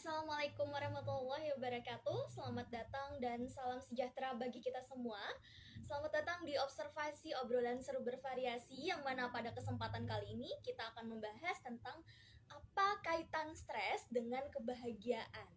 Assalamualaikum warahmatullahi wabarakatuh. Selamat datang dan salam sejahtera bagi kita semua. Selamat datang di observasi obrolan seru bervariasi yang mana pada kesempatan kali ini kita akan membahas tentang apa kaitan stres dengan kebahagiaan.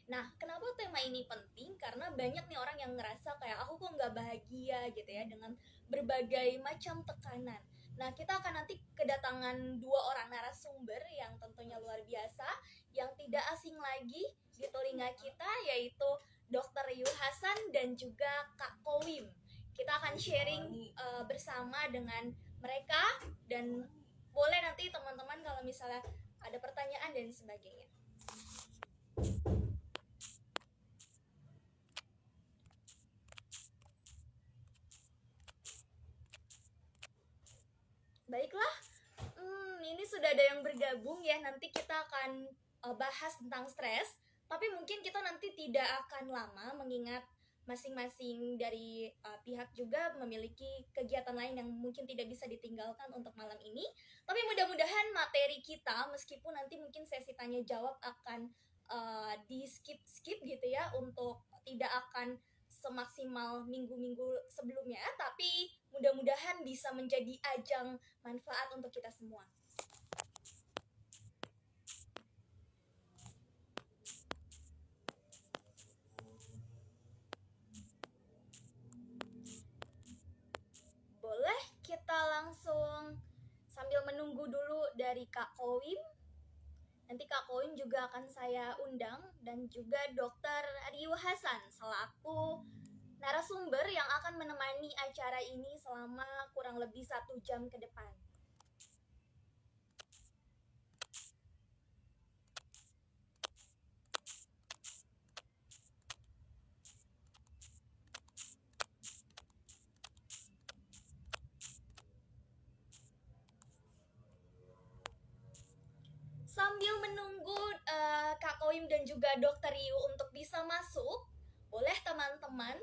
Nah, kenapa tema ini penting? Karena banyak nih orang yang ngerasa kayak aku kok nggak bahagia gitu ya dengan berbagai macam tekanan. Nah, kita akan nanti kedatangan dua orang narasumber yang tentunya luar biasa, yang tidak asing lagi di telinga kita, yaitu Dr. Yu Hasan dan juga Kak Kowim. Kita akan sharing bersama dengan mereka, dan boleh nanti teman-teman kalau misalnya ada pertanyaan dan sebagainya. Baiklah, ini sudah ada yang bergabung ya. Nanti kita akan bahas tentang stres. Tapi mungkin kita nanti tidak akan lama mengingat masing-masing dari pihak juga memiliki kegiatan lain yang mungkin tidak bisa ditinggalkan untuk malam ini. Tapi mudah-mudahan materi kita, meskipun nanti mungkin sesi tanya jawab akan di skip gitu ya, untuk tidak akan semaksimal minggu-minggu sebelumnya, tapi mudah-mudahan bisa menjadi ajang manfaat untuk kita semua. Boleh kita langsung sambil menunggu dulu dari Kak Kowim. Nanti Kak Kowim juga akan saya undang, dan juga Dr. Riu Hasan selaku narasumber yang akan menemani acara ini selama kurang lebih 1 jam ke depan. Sambil menunggu Kak Koim dan juga Dokter Yu untuk bisa masuk, boleh teman-teman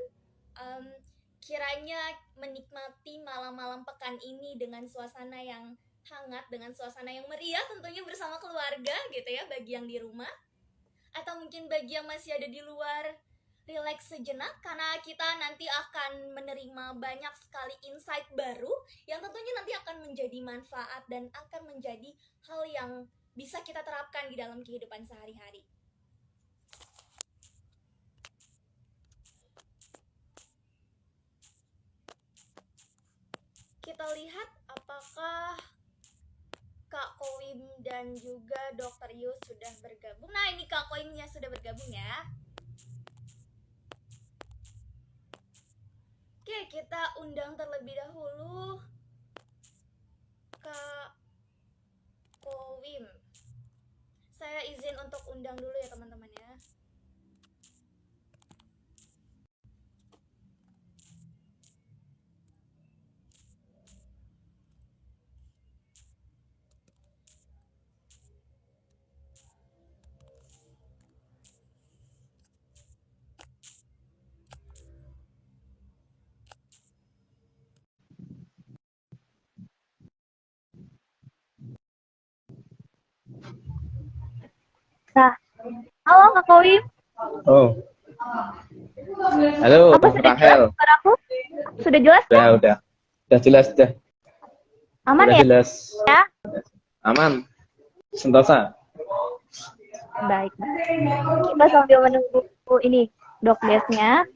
kiranya menikmati malam-malam pekan ini dengan suasana yang hangat, dengan suasana yang meriah tentunya bersama keluarga gitu ya, bagi yang di rumah. Atau mungkin bagi yang masih ada di luar, relax sejenak karena kita nanti akan menerima banyak sekali insight baru yang tentunya nanti akan menjadi manfaat dan akan menjadi hal yang bisa kita terapkan di dalam kehidupan sehari-hari. Kita lihat apakah Kak Koim dan juga Dokter Yus sudah bergabung. Nah, ini Kak Koimnya sudah bergabung ya. Oke, kita undang terlebih dahulu Kak Koim. Saya izin untuk undang dulu ya teman-teman ya. Nah, halo Kak Kowi. Oh, halo Apa sudah Rahel. jelas suaraku? Sudah jelas kan? Udah jelas, udah. Aman Udah ya? jelas. Ya. Aman. Sentosa. Baik. Kita sambil menunggu ini dokdesnya.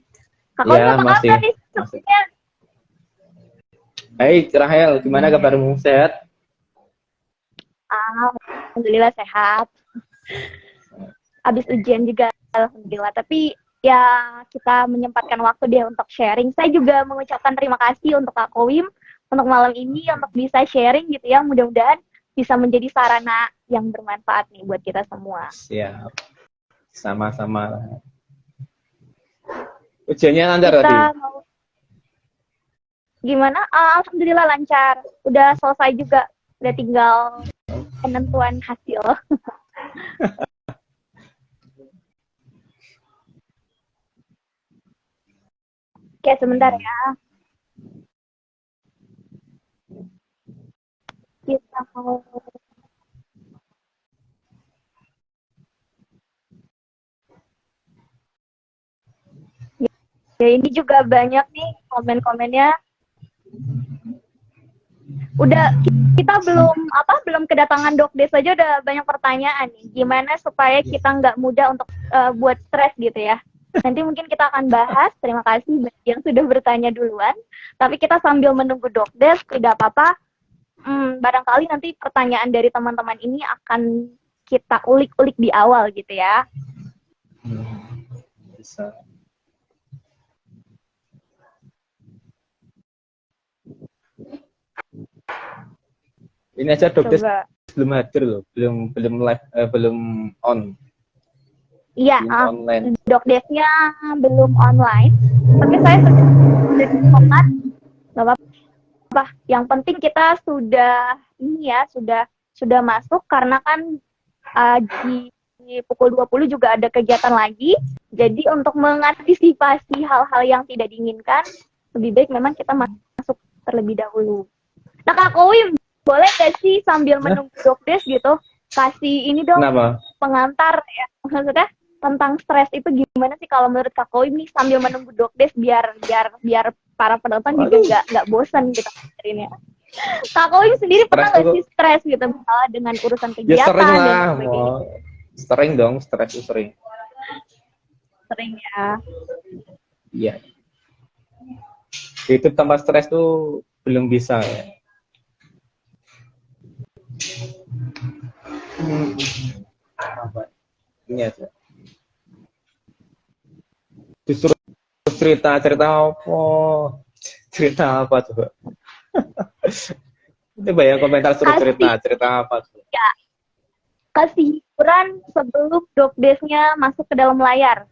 Kak Kowi Ya, apa masih. kabar nih sebelumnya? Baik, Rahel, gimana kabarmu? Sehat? Alhamdulillah sehat. Habis ujian juga alhamdulillah. Tapi ya kita menyempatkan waktu deh untuk sharing. Saya juga mengucapkan terima kasih untuk Kak Kowim untuk malam ini untuk bisa sharing gitu ya. Mudah-mudahan bisa menjadi sarana yang bermanfaat nih buat kita semua. Siap. Sama-sama. Ujiannya lancar Kita tadi? mau gimana? Alhamdulillah lancar. Udah selesai juga. Udah tinggal penentuan hasil. Oke, sebentar ya. Kita mau Ya ini juga banyak nih komen-komennya. Udah kita belum kedatangan Dokdes aja udah banyak pertanyaan nih. Gimana supaya kita nggak mudah untuk buat stres gitu ya. Nanti mungkin kita akan bahas. Terima kasih bagi yang sudah bertanya duluan. Tapi kita sambil menunggu Dokdes, tidak apa-apa. Barangkali nanti pertanyaan dari teman-teman ini akan kita ulik-ulik di awal gitu ya. Bisa. Ini aja Dokdes Coba. belum hadir loh, belum live, belum on. Iya, Online. Dokdesnya belum online. Tapi saya sudah dikontak. Gak apa-apa. Yang penting kita sudah ini ya, sudah masuk karena kan di pukul 20 juga ada kegiatan lagi. Jadi untuk mengantisipasi hal-hal yang tidak diinginkan, lebih baik memang kita masuk terlebih dahulu. Nah, Kak Kowim, boleh gak sih sambil menunggu Dokdes gitu, kasih ini dong. Kenapa? Pengantar ya, maksudnya tentang stres itu gimana sih kalau menurut Kak Kowim nih sambil menunggu Dokdes biar para penonton juga nggak bosan gitu dengerinnya. Kak Kowim sendiri pernah nggak sih stres gitu misalnya dengan urusan kegiatan? Ya sering lah, dan sebagainya? Sering dong, stres itu sering. Sering ya. Iya. Hidup tanpa stres tuh belum bisa ya. Ini aja. Disuruh cerita apa coba? Coba ya komentar suruh cerita apa coba? Ya, kasih hiburan sebelum Dokdesnya masuk ke dalam layar.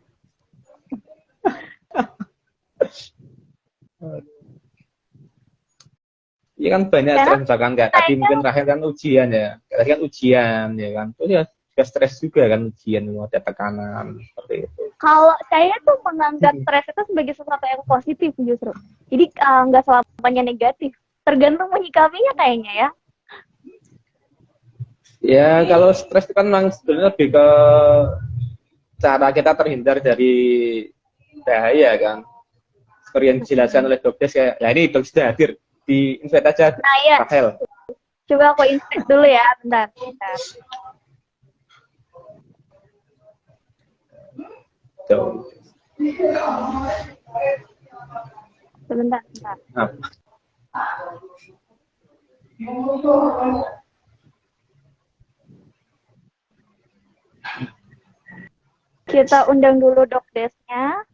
Iya kan banyak stres, misalkan kayak tadi mungkin Rahel kan ujian ya, tadi kan ujian ya kan, terus ya juga stres juga kan ujian, ada tekanan seperti itu. Kalau saya tuh menganggap stres itu sebagai sesuatu yang positif justru, jadi nggak selamanya negatif, tergantung menyikapinya kayaknya ya. Ya kalau stres itu kan memang sebenarnya lebih ke cara kita terhindar dari bahaya kan, seperti yang dijelaskan oleh Dokdes kayak, ya ini Dokdes sudah hadir. Di invite aja, nah, ya. Rahel. Coba aku invite dulu ya, bentar. Jauh. Sebentar. Kita undang dulu Dokdesnya.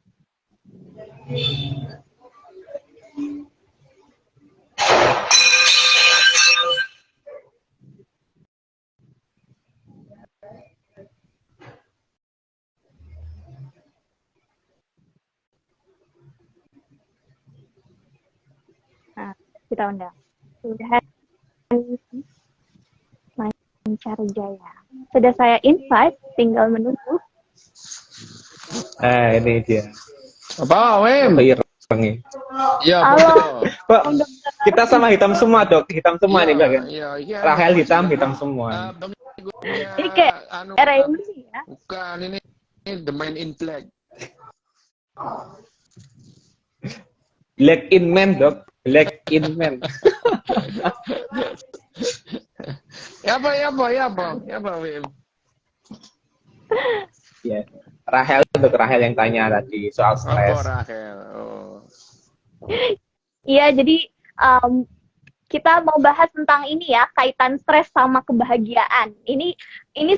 Nah, kita undang. Sudah lancar jaya. Sudah saya invite, tinggal menunggu. Ini dia. Apa, Wim? Iya, Pak. Kita sama hitam semua, Dok. Hitam semua nih, Mbak. Iya, Rahel hitam semua. Ini kayak era ini ya. Bukan, ini the main in black. Black in man, Dok. Black in man. Ya apa, Wim? Ya. Rahel, untuk Rahel yang tanya tadi soal stres. Rahel. Iya, jadi kita mau bahas tentang ini ya, kaitan stres sama kebahagiaan. Ini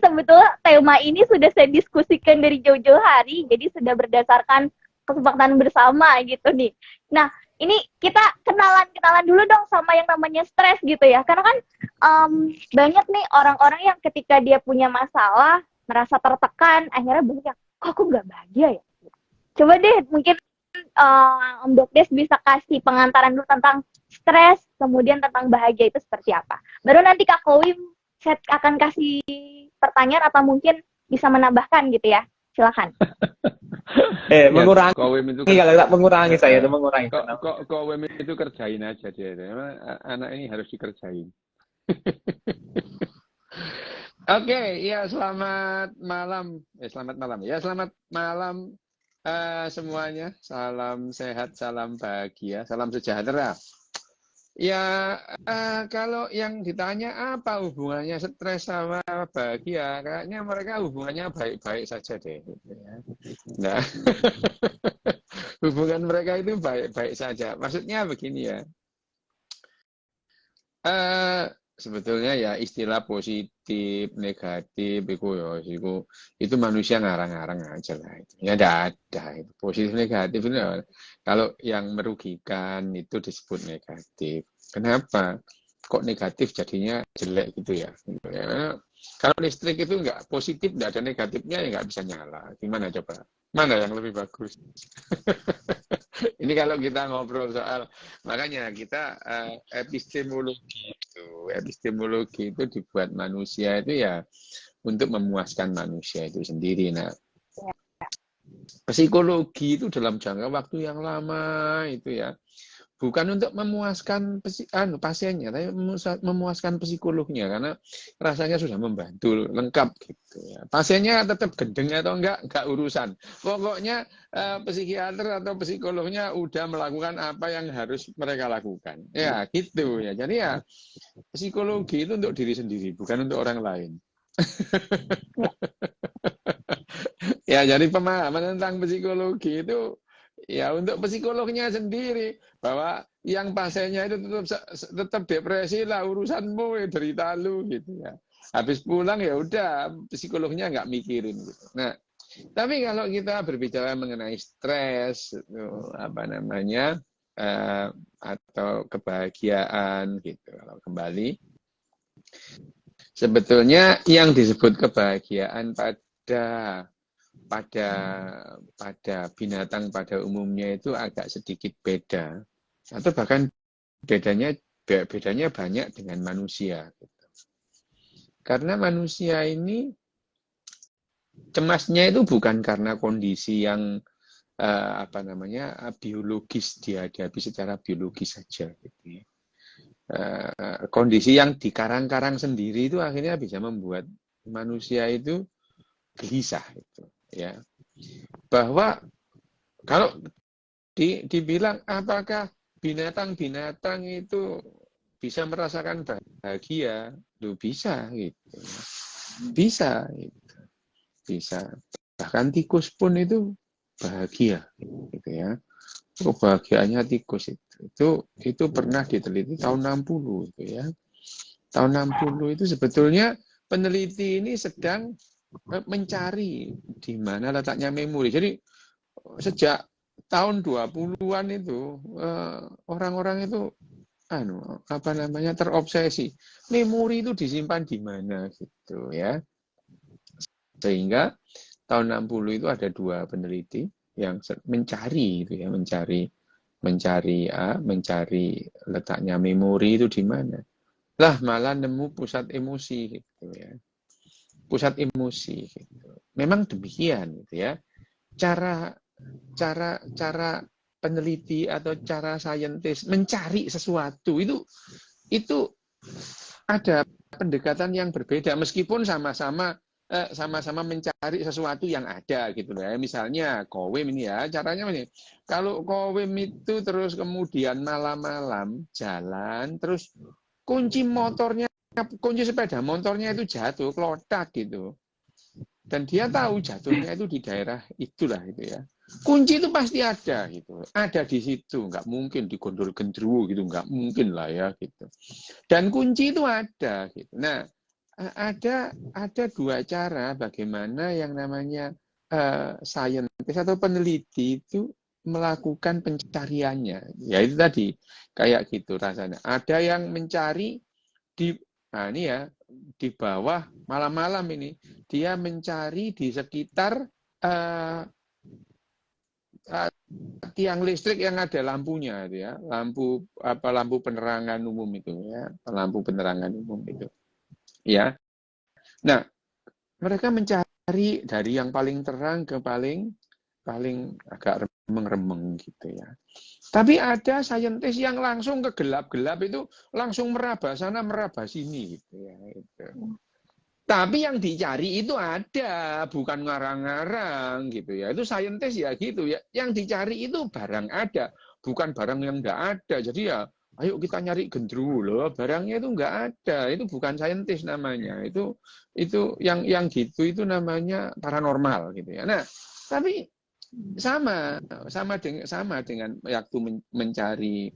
sebetulnya tema ini sudah saya diskusikan dari jauh-jauh hari, jadi sudah berdasarkan kesepakatan bersama gitu nih. Nah, ini kita kenalan dulu dong sama yang namanya stres gitu ya. Karena kan banyak nih orang-orang yang ketika dia punya masalah, merasa tertekan, akhirnya banyak, kok aku nggak bahagia ya? Coba deh, mungkin Om Dokdes bisa kasih pengantaran dulu tentang stres, kemudian tentang bahagia itu seperti apa. Baru nanti Kak Kowim saya akan kasih pertanyaan atau mungkin bisa menambahkan gitu ya. Silakan. Mengurangi. Kalau tak mengurangi saya itu mengurangi. Kowim itu kerjain aja dia. Anak ini harus dikerjain. Oke, ya selamat malam. Ya selamat malam semuanya. Salam sehat, salam bahagia, salam sejahtera. Ya, kalau yang ditanya apa hubungannya stres sama bahagia, kayaknya mereka hubungannya baik-baik saja deh. Gitu ya. Nah, hubungan mereka itu baik-baik saja. Maksudnya begini ya. Sebetulnya ya istilah positif, negatif, itu manusia ngarang-ngarang aja lah. Itu. Ya ada itu. Positif, negatif itu kalau yang merugikan itu disebut negatif. Kenapa? Kok negatif jadinya jelek gitu ya? Kalau listrik itu nggak positif, nggak ada negatifnya ya nggak bisa nyala. Gimana coba? Mana yang lebih bagus? Ini kalau kita ngobrol soal, makanya kita epistemologi itu dibuat manusia itu ya untuk memuaskan manusia itu sendiri. Nah, psikologi itu dalam jangka waktu yang lama itu ya bukan untuk memuaskan pasiennya, tapi memuaskan psikolognya karena rasanya sudah membantu lengkap gitu ya. Pasiennya tetap gendeng atau enggak urusan. Pokoknya psikiater atau psikolognya udah melakukan apa yang harus mereka lakukan. Ya, gitu ya. Jadi ya psikologi itu untuk diri sendiri, bukan untuk orang lain. Ya, jadi pemahaman tentang psikologi itu ya untuk psikolognya sendiri, bahwa yang pasiennya itu tetap depresi lah, urusanmu ya, derita lu gitu ya. Habis pulang ya udah psikolognya nggak mikirin gitu. Nah, tapi kalau kita berbicara mengenai stres apa namanya atau kebahagiaan gitu, kalau kembali sebetulnya yang disebut kebahagiaan pada binatang pada umumnya itu agak sedikit beda atau bahkan bedanya banyak dengan manusia gitu. Karena manusia ini cemasnya itu bukan karena kondisi yang biologis dihadapi secara biologis saja gitu ya. Kondisi yang di karang-karang sendiri itu akhirnya bisa membuat manusia itu gelisah itu ya, bahwa kalau dibilang apakah binatang-binatang itu bisa merasakan bahagia, lu bisa gitu, bisa gitu, bisa. Bahkan tikus pun itu bahagia gitu ya. Kebahagiaannya tikus itu pernah diteliti tahun 60 itu ya. Tahun 60 itu sebetulnya peneliti ini sedang mencari di mana letaknya memori. Jadi sejak tahun 20-an itu orang-orang itu terobsesi. Memori itu disimpan di mana gitu ya. Sehingga tahun 60 itu ada 2 peneliti yang mencari itu ya, mencari letaknya memori itu di mana. Lah malah nemu pusat emosi gitu ya. Pusat emosi gitu. Memang demikian gitu ya. Cara peneliti atau cara saintis mencari sesuatu itu ada pendekatan yang berbeda meskipun sama-sama mencari sesuatu yang ada gitu ya. Misalnya Kowim ini ya, caranya ini. Kalau Kowim itu terus kemudian malam-malam jalan terus kunci sepeda motornya itu jatuh, kelotak gitu. Dan dia tahu jatuhnya itu di daerah itulah itu ya. Kunci itu pasti ada gitu. Ada di situ, nggak mungkin digondol gendruwo gitu, nggak mungkin lah ya gitu. Dan kunci itu ada gitu. Nah, ada 2 cara bagaimana yang namanya saintis atau peneliti itu melakukan pencariannya. Ya itu tadi kayak gitu rasanya. Ada yang mencari di bawah malam-malam ini dia mencari di sekitar tiang listrik yang ada lampunya itu ya, lampu penerangan umum itu ya, lampu penerangan umum itu. Ya. Nah, mereka mencari dari yang paling terang ke paling agak remeng-remeng gitu ya. Tapi ada saintis yang langsung ke gelap-gelap itu langsung meraba sana meraba sini gitu ya. Gitu. Tapi yang dicari itu ada, bukan ngarang-ngarang gitu ya. Itu saintis ya gitu ya. Yang dicari itu barang ada, bukan barang yang enggak ada. Jadi ya, ayo kita nyari gendruwo, barangnya itu enggak ada. Itu bukan saintis namanya. Itu yang gitu itu namanya paranormal gitu ya. Nah, tapi sama dengan waktu mencari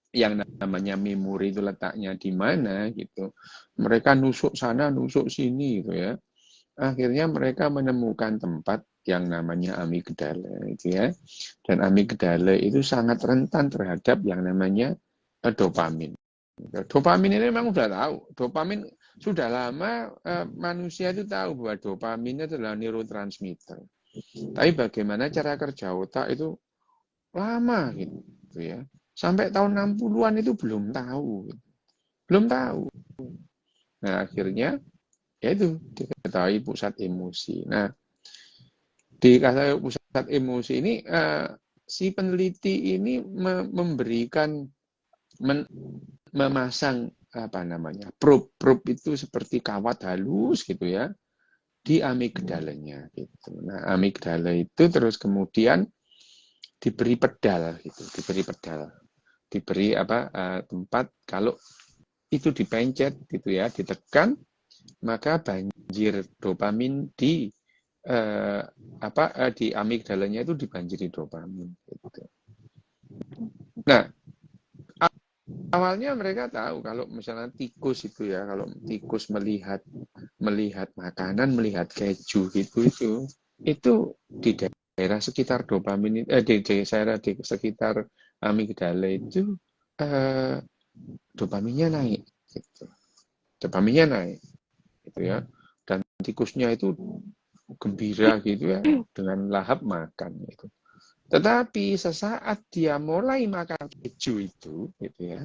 yang namanya memori itu letaknya di mana gitu. Mereka nusuk sana, nusuk sini gitu ya. Akhirnya mereka menemukan tempat yang namanya amigdala gitu ya. Dan amigdala itu sangat rentan terhadap yang namanya dopamin. Dopamin ini memang sudah tahu. Dopamin sudah lama manusia itu tahu bahwa dopamin itu adalah neurotransmitter. Tapi bagaimana cara kerja otak itu lama gitu ya. Sampai tahun 60-an itu belum tahu. Belum tahu. Nah, akhirnya ya itu diketahui pusat emosi. Nah, diketahui pusat emosi ini si peneliti ini memberikan memasang apa namanya? Probe itu seperti kawat halus gitu ya di amigdalanya gitu. Nah, amigdala itu terus kemudian diberi pedal gitu, diberi tempat kalau itu dipencet gitu ya, ditekan, maka banjir dopamin di di amigdalanya itu dibanjiri dopamin gitu. Nah, awalnya mereka tahu kalau misalnya tikus itu ya, kalau tikus melihat makanan, melihat keju gitu itu di daerah sekitar dopamin di sekitar amigdala itu dopaminnya naik gitu. Dopaminnya naik gitu ya. Dan tikusnya itu gembira gitu ya dengan lahap makan gitu. Tetapi sesaat dia mulai makan keju itu gitu ya.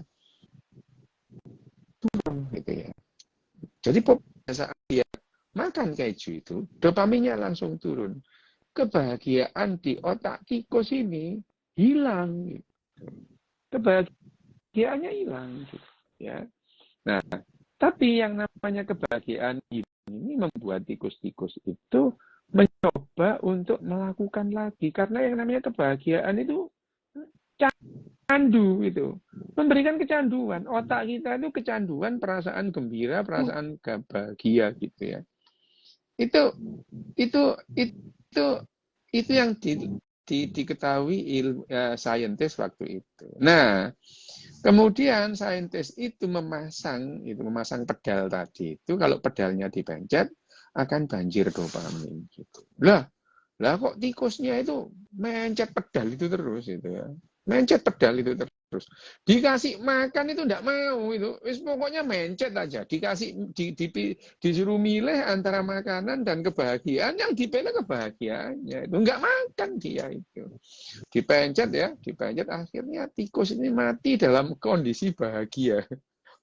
Turun gitu ya. Jadi pada saat dia makan keju itu dopaminnya langsung turun. Kebahagiaan di otak tikus ini hilang gitu. Kebahagiaannya hilang gitu ya. Nah, tapi yang namanya kebahagiaan ini membuat tikus-tikus itu mencoba untuk melakukan lagi karena yang namanya kebahagiaan itu candu itu memberikan kecanduan. Otak kita itu kecanduan perasaan gembira, perasaan bahagia gitu ya. Itu yang diketahui saintis waktu itu. Nah, kemudian saintis itu memasang pedal tadi itu kalau pedalnya dipencet akan banjir dopamin gitu. Lah kok tikusnya itu mencet pedal itu terus itu ya. Mencet pedal itu terus. Dikasih makan itu enggak mau itu. Wis pokoknya mencet aja. Disuruh milih antara makanan dan kebahagiaan, yang dipilih kebahagiaannya. Itu enggak makan dia itu. Dipencet akhirnya tikus ini mati dalam kondisi bahagia.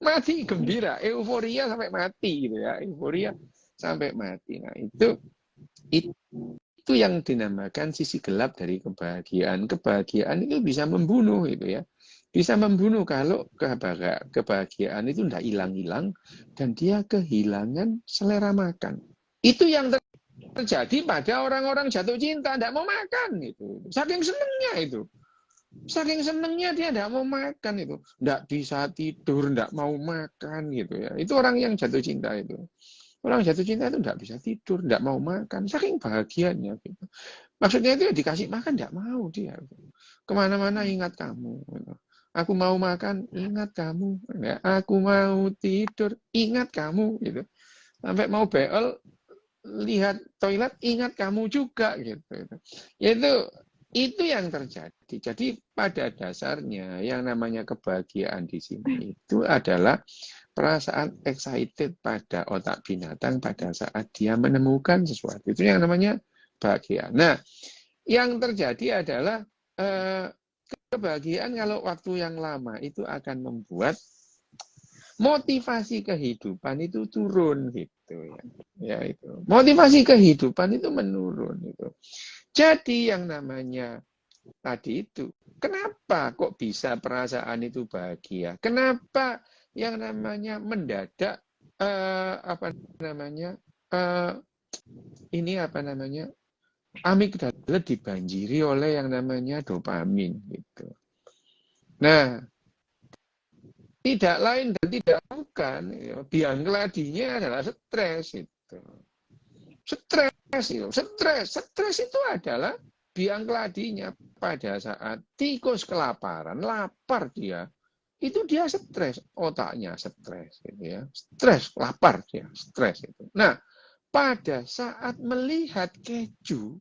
Mati gembira, euforia sampai mati gitu ya. Euforia sampai mati. Nah, itu yang dinamakan sisi gelap dari kebahagiaan. Kebahagiaan itu bisa membunuh itu ya. Bisa membunuh kalau kebahagiaan itu tidak hilang-hilang dan dia kehilangan selera makan. Itu yang terjadi pada orang-orang jatuh cinta, tidak mau makan itu. Saking senengnya itu. Saking senengnya dia tidak mau makan itu. Tidak bisa tidur, tidak mau makan gitu ya. Itu orang yang jatuh cinta itu. Orang jatuh cinta itu tidak bisa tidur, tidak mau makan, saking bahagianya. Gitu. Maksudnya itu ya dikasih makan, tidak mau dia. Kemana-mana ingat kamu. Gitu. Aku mau makan, ingat kamu. Ya, aku mau tidur, ingat kamu. Gitu. Sampai mau beol, lihat toilet, ingat kamu juga. Gitu. Itu yang terjadi. Jadi pada dasarnya yang namanya kebahagiaan di sini itu adalah perasaan excited pada otak binatang pada saat dia menemukan sesuatu. Itu yang namanya bahagia. Nah, yang terjadi adalah kebahagiaan kalau waktu yang lama itu akan membuat motivasi kehidupan itu turun gitu ya. Ya itu. Motivasi kehidupan itu menurun gitu. Jadi yang namanya tadi itu, kenapa kok bisa perasaan itu bahagia? Kenapa yang namanya mendadak apa namanya, eh, ini apa namanya, amigdala dibanjiri oleh yang namanya dopamin gitu. Nah, tidak lain dan tidak bukan, ya, biang keladinya adalah stres itu. Stres itu adalah biang keladinya pada saat tikus kelaparan, lapar dia, itu dia stres, otaknya stres, gitu ya, stres, lapar dia, stres itu. Nah, pada saat melihat keju,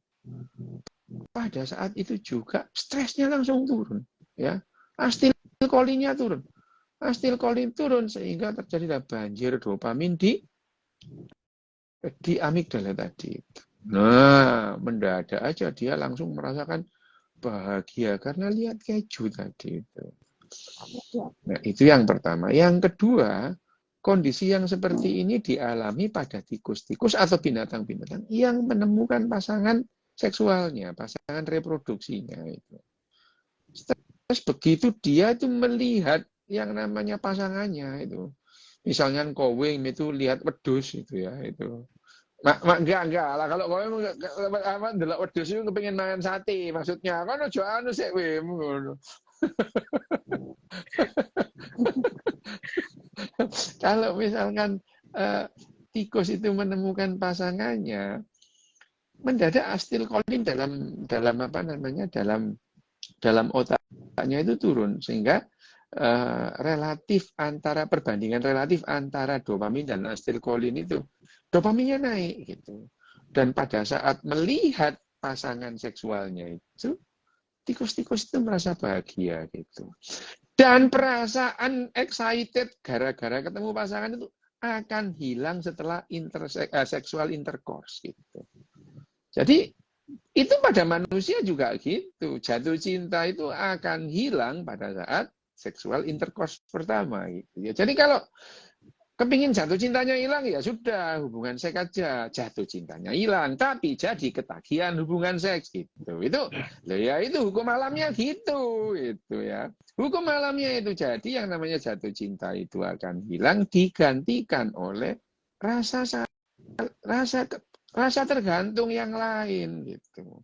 pada saat itu juga stresnya langsung turun, ya, asilkolinnya turun, asilkolin turun sehingga terjadilah banjir dopamin di amigdala tadi. Nah, mendadak aja dia langsung merasakan bahagia karena lihat keju tadi itu. Nah, itu yang pertama. Yang kedua, kondisi yang seperti ini dialami pada tikus-tikus atau binatang-binatang yang menemukan pasangan seksualnya, pasangan reproduksinya itu. Terus begitu dia itu melihat yang namanya pasangannya itu. Misalnya kowing itu lihat wedus itu ya, itu. Enggak lah, kalau kowe apa ndelok wedhus iku kepengin mangan sate maksudnya. Kan aja anu sik we ngono. Kalau misalkan tikus itu menemukan pasangannya, mendadak asilkolin dalam apa namanya, dalam otaknya itu turun sehingga perbandingan relatif antara dopamin dan asilkolin itu, dopaminnya naik gitu. Dan pada saat melihat pasangan seksualnya itu, tikus-tikus itu merasa bahagia gitu. Dan perasaan excited gara-gara ketemu pasangan itu akan hilang setelah sexual intercourse gitu. Jadi itu pada manusia juga gitu. Jatuh cinta itu akan hilang pada saat seksual intercourse pertama gitu ya. Jadi kalau kepingin jatuh cintanya hilang ya sudah, hubungan seks aja, jatuh cintanya hilang, tapi jadi ketagihan hubungan seks gitu. Itu ya itu hukum alamnya gitu ya. Hukum alamnya itu jadi yang namanya jatuh cinta itu akan hilang digantikan oleh rasa tergantung yang lain gitu.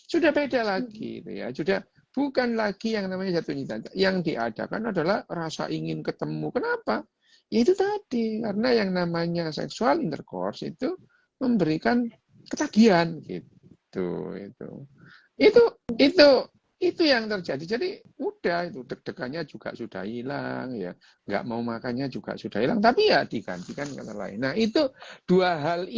Sudah beda lagi gitu ya. Sudah bukan lagi yang namanya jatuh cinta. Yang diadakan adalah rasa ingin ketemu. Kenapa? Ya itu tadi, karena yang namanya seksual intercourse itu memberikan ketagihan gitu. Itu yang terjadi. Jadi udah itu deg-degannya juga sudah hilang ya, nggak mau makannya juga sudah hilang. Tapi ya digantikan kata lain. Nah itu dua hal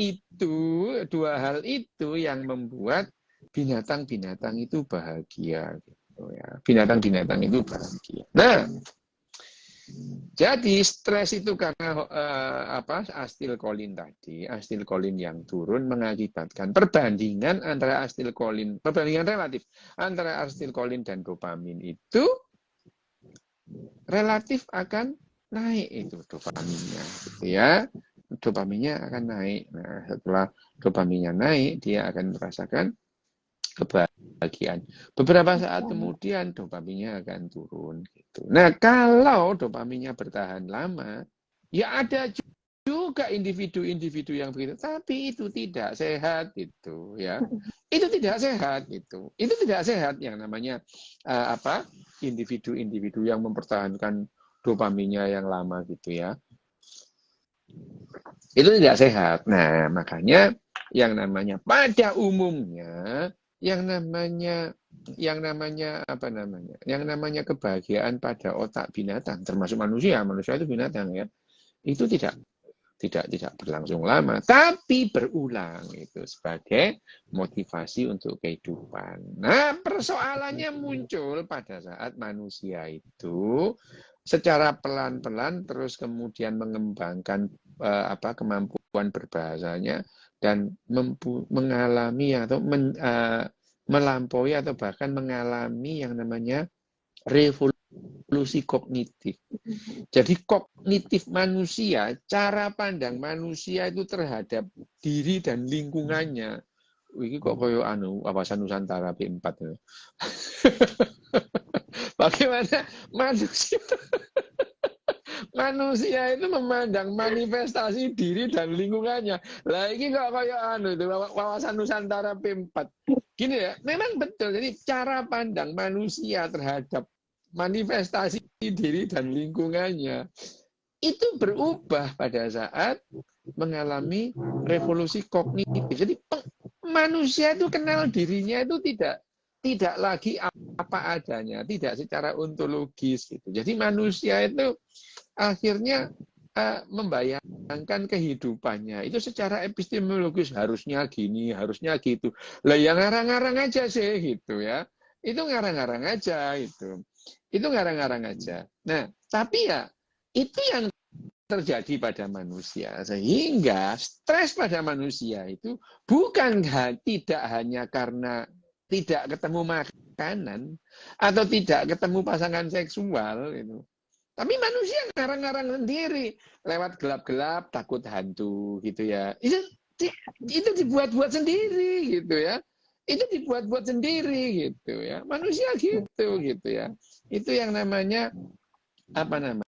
itu yang membuat binatang-binatang itu bahagia gitu ya. Binatang-binatang itu bahagia. Nah, jadi stres itu karena asilkolin tadi, asilkolin yang turun mengakibatkan perbandingan relatif antara asilkolin dan dopamin itu relatif akan naik itu dopaminnya, gitu ya. Dopaminnya akan naik. Nah, setelah dopaminnya naik, dia akan merasakan kebahagiaan. Beberapa saat kemudian dopaminnya akan turun gitu. Nah, kalau dopaminnya bertahan lama, ya ada juga individu-individu yang begitu, tapi itu tidak sehat gitu ya. Itu tidak sehat gitu. Itu tidak sehat yang namanya individu-individu yang mempertahankan dopaminnya yang lama gitu ya. Itu tidak sehat. Nah, makanya yang namanya pada umumnya yang namanya kebahagiaan pada otak binatang termasuk manusia itu binatang ya, itu tidak berlangsung lama tapi berulang itu sebagai motivasi untuk kehidupan. Nah, persoalannya muncul pada saat manusia itu secara pelan-pelan terus kemudian mengembangkan kemampuan berbahasanya dan mengalami atau melampaui atau bahkan mengalami yang namanya revolusi kognitif. Jadi kognitif manusia, cara pandang manusia itu terhadap diri dan lingkungannya. Ini kok koyo wawasan Nusantara B4. Bagaimana Manusia itu memandang manifestasi diri dan lingkungannya. Lah ini kok kayak itu wawasan Nusantara P4. Gini ya, memang betul. Jadi cara pandang manusia terhadap manifestasi diri dan lingkungannya itu berubah pada saat mengalami revolusi kognitif. Jadi manusia itu kenal dirinya itu tidak lagi apa adanya, tidak secara ontologis gitu. Jadi manusia itu akhirnya membayangkan kehidupannya itu secara epistemologis harusnya gini, harusnya gitu. Lah yang ngarang-ngarang aja sih gitu ya. Itu ngarang-ngarang aja itu. Itu ngarang-ngarang aja. Nah, tapi ya itu yang terjadi pada manusia sehingga stres pada manusia itu bukan tidak hanya karena tidak ketemu makanan atau tidak ketemu pasangan seksual itu. Tapi manusia ngarang-ngarang sendiri lewat gelap-gelap takut hantu gitu ya. Itu dibuat-buat sendiri gitu ya. Itu dibuat-buat sendiri gitu ya. Manusia gitu ya. Itu yang namanya apa namanya?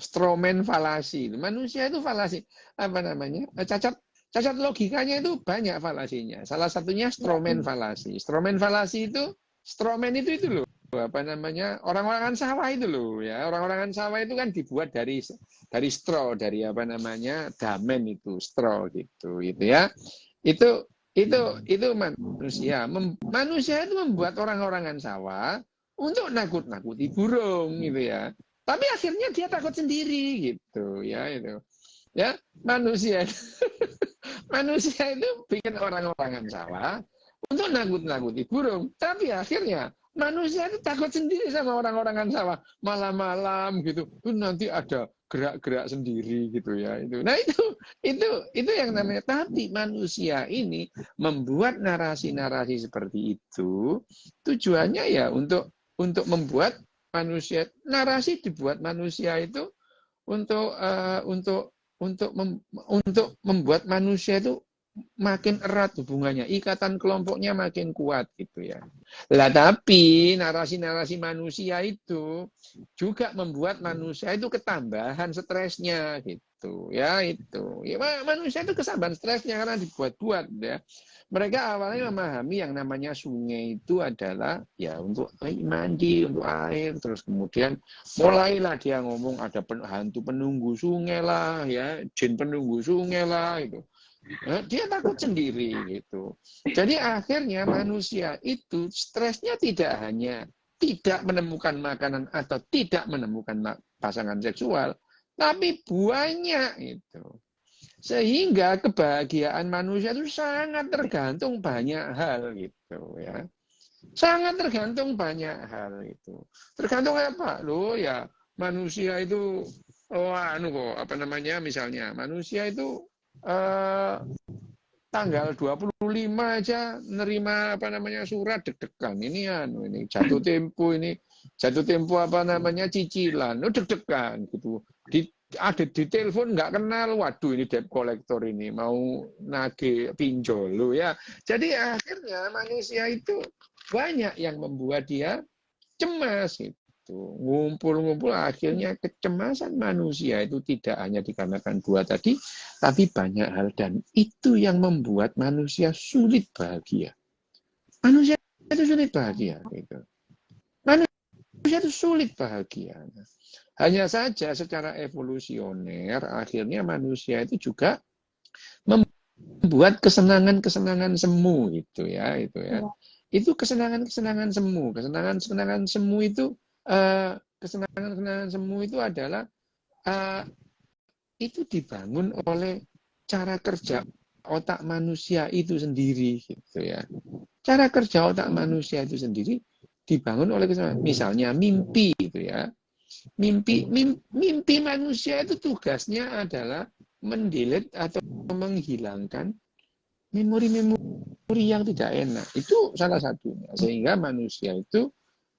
Stroman falasi. Manusia itu falasi. Apa namanya? Cacat logikanya itu banyak falasinya. Salah satunya stroman falasi. Stroman falasi itu stroman itu loh. Apa namanya? Orang-orangan sawah itu loh ya. Orang-orangan sawah itu kan dibuat dari straw, dari apa namanya? Damen itu, straw gitu ya. Itu manusia. Manusia itu membuat orang-orangan sawah untuk nakut-nakuti burung gitu ya. Tapi akhirnya dia takut sendiri gitu ya itu. Ya, manusia itu bikin orang-orangan sawah untuk nakut-nakuti burung. Tapi akhirnya manusia itu takut sendiri sama orang-orangan sawah. Malam-malam gitu. Nanti ada gerak-gerak sendiri gitu ya. Nah itu yang namanya. Tapi manusia ini membuat narasi-narasi seperti itu. Tujuannya ya untuk membuat manusia, narasi dibuat manusia itu untuk membuat manusia itu makin erat hubungannya, ikatan kelompoknya makin kuat gitu ya. Lah tapi narasi-narasi manusia itu juga membuat manusia itu ketambahan stresnya gitu ya itu. Ya, manusia itu ketambahan stresnya karena dibuat-buat ya. Mereka awalnya memahami yang namanya sungai itu adalah ya untuk mandi, untuk air, terus kemudian mulailah dia ngomong ada hantu penunggu sungai lah, ya jin penunggu sungai lah itu. Dia takut sendiri gitu. Jadi akhirnya manusia itu stresnya tidak hanya tidak menemukan makanan atau tidak menemukan pasangan seksual, tapi banyak itu. Sehingga kebahagiaan manusia itu sangat tergantung banyak hal gitu ya. Sangat tergantung banyak hal itu. Tergantung apa? Loh ya, manusia itu apa namanya misalnya, manusia itu tanggal 25 aja nerima apa namanya surat deg-degan. Ini jatuh tempo apa namanya cicilan. Deg-degan gitu. Ada di telepon nggak kenal, waduh ini debt collector ini mau nagih pinjol lo ya. Jadi akhirnya manusia itu banyak yang membuat dia cemas itu. Ngumpul-ngumpul akhirnya kecemasan manusia itu tidak hanya dikarenakan dua tadi, tapi banyak hal dan itu yang membuat manusia sulit bahagia. Manusia itu sulit bahagia gitu. Manusia itu sulit bahagia. Hanya saja secara evolusioner akhirnya manusia itu juga membuat kesenangan-kesenangan semu gitu ya itu ya. Itu kesenangan-kesenangan semu. Kesenangan-kesenangan semu itu kesenangan-kesenangan semu itu adalah itu dibangun oleh cara kerja otak manusia itu sendiri gitu ya. Cara kerja otak manusia itu sendiri dibangun oleh kesenangan. Misalnya mimpi itu ya. Mimpi manusia itu tugasnya adalah mendelete atau menghilangkan memori-memori yang tidak enak. Itu salah satunya. Sehingga manusia itu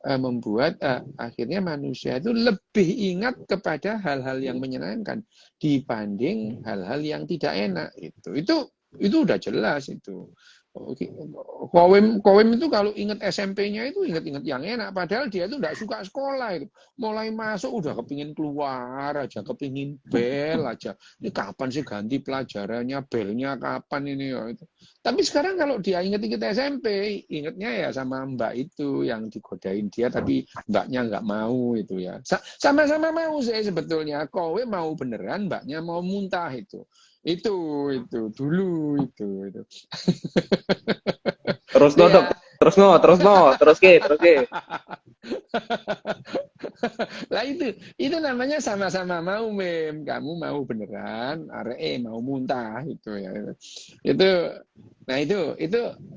membuat akhirnya manusia itu lebih ingat kepada hal-hal yang menyenangkan dibanding hal-hal yang tidak enak. Itu udah jelas itu. Oke. Kowem itu kalau ingat SMP-nya itu ingat-ingat yang enak, padahal dia itu enggak suka sekolah itu. Mulai masuk udah kepingin keluar aja, kepingin bel aja. Ini kapan sih ganti pelajarannya, belnya kapan ini ya itu. Tapi sekarang kalau dia ingat-ingat SMP, ingatnya ya sama mbak itu yang digodain dia, tapi mbaknya nggak mau itu ya. Sama-sama mau sih sebetulnya. Kowe mau beneran, mbaknya mau muntah itu. Itu dulu itu. Terus no, Dok. Terus no, terus ke. Lah itu namanya sama-sama mau, Mem. Kamu mau beneran, arek mau muntah itu ya.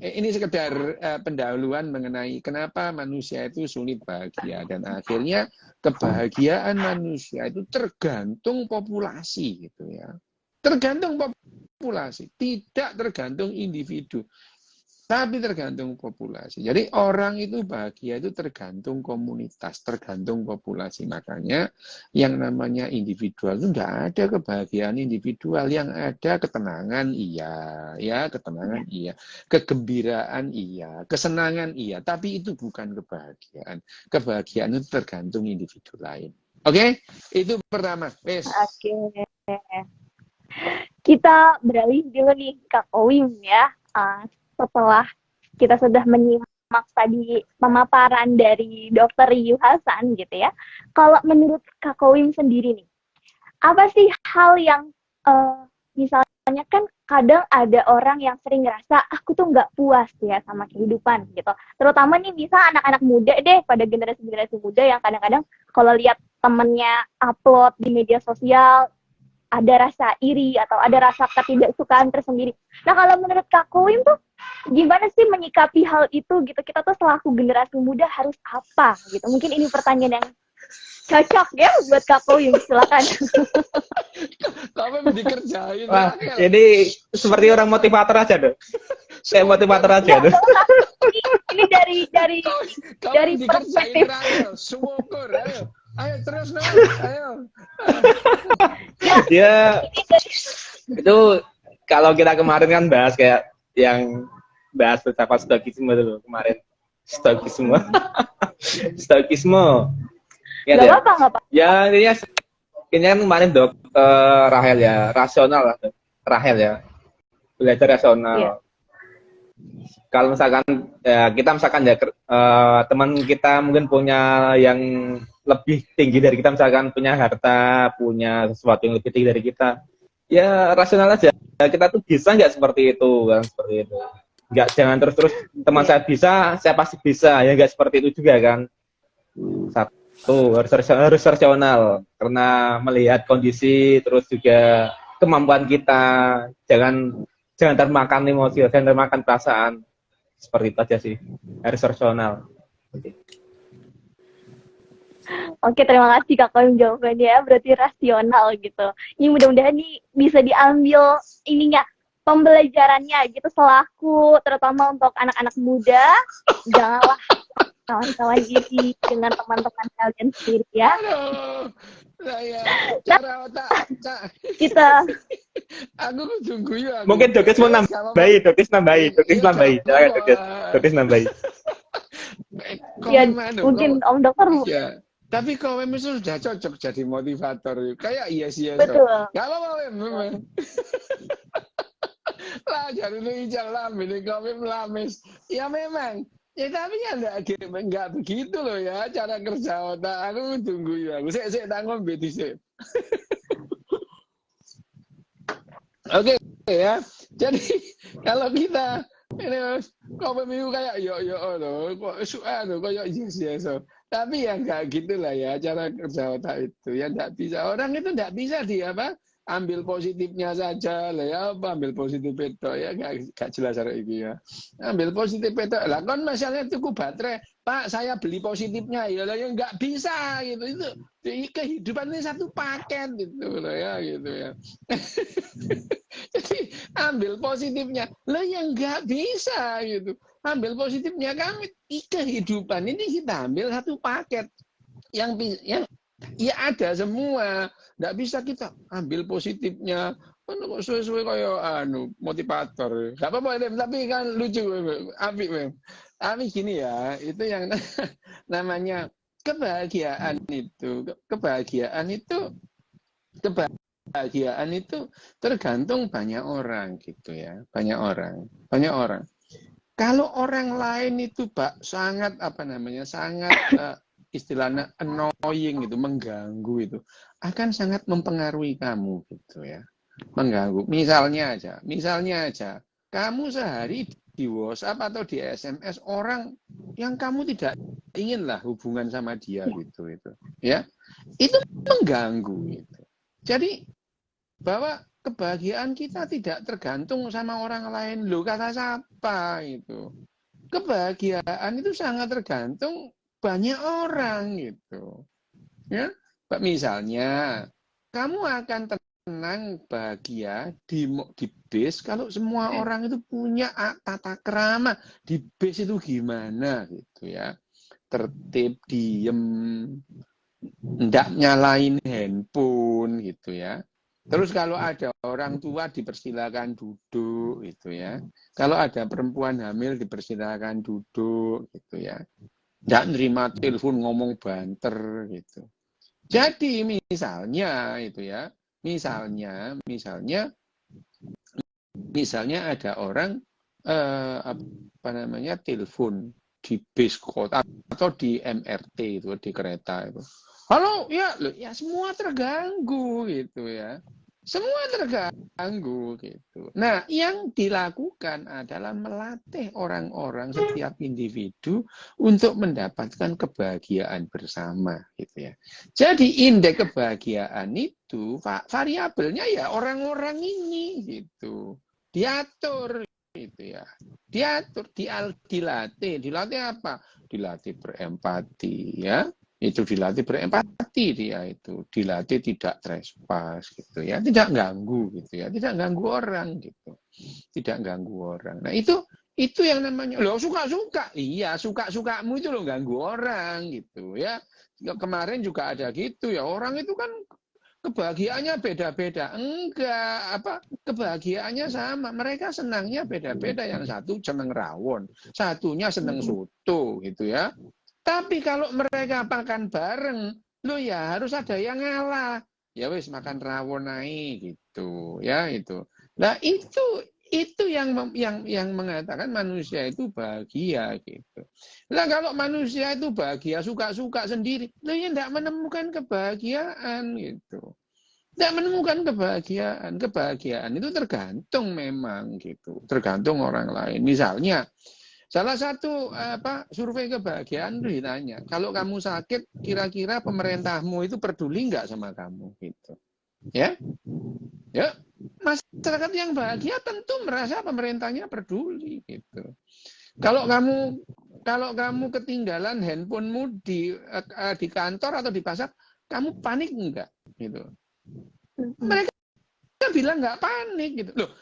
Ini sekedar pendahuluan mengenai kenapa manusia itu sulit bahagia dan akhirnya kebahagiaan manusia itu tergantung populasi gitu ya. Tergantung populasi, tidak tergantung individu, tapi tergantung populasi. Jadi orang itu bahagia itu tergantung komunitas, tergantung populasi. Makanya yang namanya individual itu tidak ada kebahagiaan individual, yang ada ketenangan iya, ketenangan iya, kegembiraan iya, kesenangan iya, tapi itu bukan kebahagiaan. Kebahagiaan itu tergantung individu lain. Oke? Itu pertama. Wes. Oke. Kita beralih dulu nih Kak Owim ya. Setelah kita sudah menyimak tadi pemaparan dari Dr. Riyu Hasan gitu ya. Kalau menurut Kak Owim sendiri nih, apa sih hal yang misalnya kan kadang ada orang yang sering ngerasa aku tuh nggak puas ya sama kehidupan gitu. Terutama nih bisa anak-anak muda deh, pada generasi-generasi muda yang kadang-kadang kalau lihat temennya upload di media sosial ada rasa iri atau ada rasa ketidaksukaan tersendiri. Nah, kalau menurut Kak Owim tuh gimana sih menyikapi hal itu gitu? Kita tuh selaku generasi muda harus apa gitu? Mungkin ini pertanyaan yang cocok ya buat Kak Owim, silakan. Kamu dikerjain. Wah, ini seperti orang motivator aja dong. Saya motivator aja dong. Ini dari dikerjain syukur, ayo. Ayo terus dong, ayo. Dia itu kalau kita kemarin kan bahas kayak yang bahas filsafat stoikisme dulu kemarin. Stoikisme. Gak apa-apa. Ya ini kan kemarin Dok Rahel ya, rasional lah. Rahel ya. Belajar rasional. Yeah. Kalau misalkan ya kita teman kita mungkin punya yang lebih tinggi dari kita, misalkan punya harta, punya sesuatu yang lebih tinggi dari kita, ya rasional aja. Kita tuh bisa nggak seperti itu kan, seperti itu. Nggak, jangan terus teman saya bisa, saya pasti bisa, ya nggak seperti itu juga kan. Satu harus rasional karena melihat kondisi, terus juga kemampuan kita, jangan termakan emosi, jangan termakan perasaan. Seperti itu aja sih, harus rasional. Oke, terima kasih Kak Owim jawabannya ya, berarti rasional gitu. Ini mudah-mudahan nih bisa diambil ininya, pembelajarannya gitu selaku terutama untuk anak-anak muda, janganlah kawan-kawan iri dengan teman-teman kalian sendiri ya. Aduh, saya cara otak kita aku tunggu ya. Mungkin Dokes mau nambahi. Ya, mungkin Om Dokter. Ya. Tapi kau memang sudah cocok jadi motivator. Kayak iya sih ya. Betul. Gak apa-apa memang. Lah jadi lu ijal lamis, kau memang lamis. Ya memang. Ya tapi kan enggak begitu loh ya cara kerja otak. Aku tunggu ya. Saya tak ngombe dhisik. Oke ya. Jadi kalau kita ini kau memang kayak yo loh, kok kayak yes. Tapi ya enggak gitulah ya cara kerja otak itu. Ya enggak bisa. Orang itu enggak bisa ambil positifnya saja lah ya, ambil positif itu ya enggak jelas hari ini ya. Ambil positif itu. Lah kan misalnya tuku baterai, Pak, saya beli positifnya ya enggak bisa gitu. Itu kehidupan ini satu paket gitu loh ya gitu ya. Jadi ambil positifnya. Lah yang enggak bisa gitu. Ambil positifnya, kami kehidupan ini kita ambil satu paket yang ya ada semua. Nggak bisa kita ambil positifnya Kan kok suwe-suwe kaya motivator. Gak apa-apa, Wim, tapi kan lucu, apik, Wim. Tapi gini ya, itu yang namanya kebahagiaan itu. Kebahagiaan itu tergantung banyak orang gitu ya. Banyak orang. Kalau orang lain itu Pak sangat sangat istilahnya annoying gitu, mengganggu itu, akan sangat mempengaruhi kamu gitu ya. Mengganggu. Misalnya aja, kamu sehari di WhatsApp atau di SMS orang yang kamu tidak inginlah hubungan sama dia gitu itu, ya. Itu mengganggu gitu. Jadi bahwa kebahagiaan kita tidak tergantung sama orang lain. Loh, kata siapa itu? Kebahagiaan itu sangat tergantung banyak orang gitu. Ya, misalnya kamu akan tenang, bahagia di bis kalau semua orang itu punya tata krama. Di bis itu gimana gitu ya? Tertib, diem, ndak nyalain handphone gitu ya. Terus kalau ada orang tua dipersilakan duduk gitu ya. Kalau ada perempuan hamil dipersilakan duduk gitu ya. Nggak nerima telepon ngomong banter gitu. Jadi misalnya itu ya, misalnya ada orang telepon di bis kota atau di MRT itu, di kereta itu. Halo, ya semua terganggu gitu ya. Semua terganggu gitu. Nah, yang dilakukan adalah melatih orang-orang, setiap individu untuk mendapatkan kebahagiaan bersama gitu ya. Jadi indeks kebahagiaan itu variabelnya ya orang-orang ini gitu. Diatur gitu ya. Diatur, dilatih apa? Dilatih berempati ya. Itu dilatih berempati, dia itu dilatih tidak trespass gitu ya, tidak ganggu gitu ya, tidak ganggu orang gitu, tidak ganggu orang. Nah itu yang namanya lo suka-suka, iya suka-sukamu itu lo ganggu orang gitu ya. Kemarin juga ada gitu ya, orang itu kan kebahagiaannya beda-beda. Enggak, kebahagiaannya sama. Mereka senangnya beda-beda. Yang satu seneng rawon, satunya seneng soto gitu ya. Tapi kalau mereka makan bareng, lo ya harus ada yang ngalah. Ya wis makan rawon naik gitu, ya itu. Nah itu yang mengatakan manusia itu bahagia gitu. Nah kalau manusia itu bahagia suka-suka sendiri, lo ya tidak menemukan kebahagiaan gitu. Tidak menemukan kebahagiaan. Kebahagiaan itu tergantung memang gitu, tergantung orang lain. Misalnya salah satu survei kebahagiaan itu ditanya, kalau kamu sakit, kira-kira pemerintahmu itu peduli nggak sama kamu gitu, ya? Ya, masyarakat yang bahagia tentu merasa pemerintahnya peduli gitu. Kalau kamu ketinggalan handphonemu di kantor atau di pasar, kamu panik enggak gitu? Mereka bilang nggak panik gitu. Loh,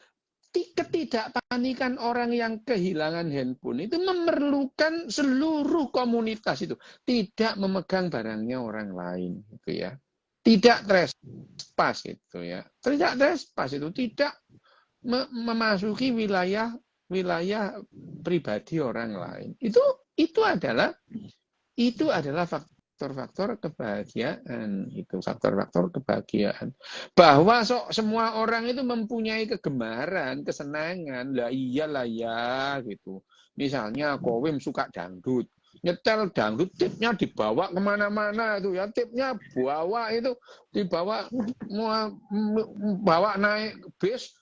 ketidakpanikan orang yang kehilangan handphone itu memerlukan seluruh komunitas itu tidak memegang barangnya orang lain gitu ya, tidak trespass itu ya, tidak trespass itu tidak memasuki wilayah pribadi orang lain. Itu adalah faktor-faktor kebahagiaan, itu faktor-faktor kebahagiaan. Bahwa semua orang itu mempunyai kegemaran, kesenangan, lah iyalah ya gitu. Misalnya Kowim suka dangdut, nyetel dangdut, tipnya dibawa kemana-mana itu ya, tipnya bawa itu dibawa, bawa naik bis,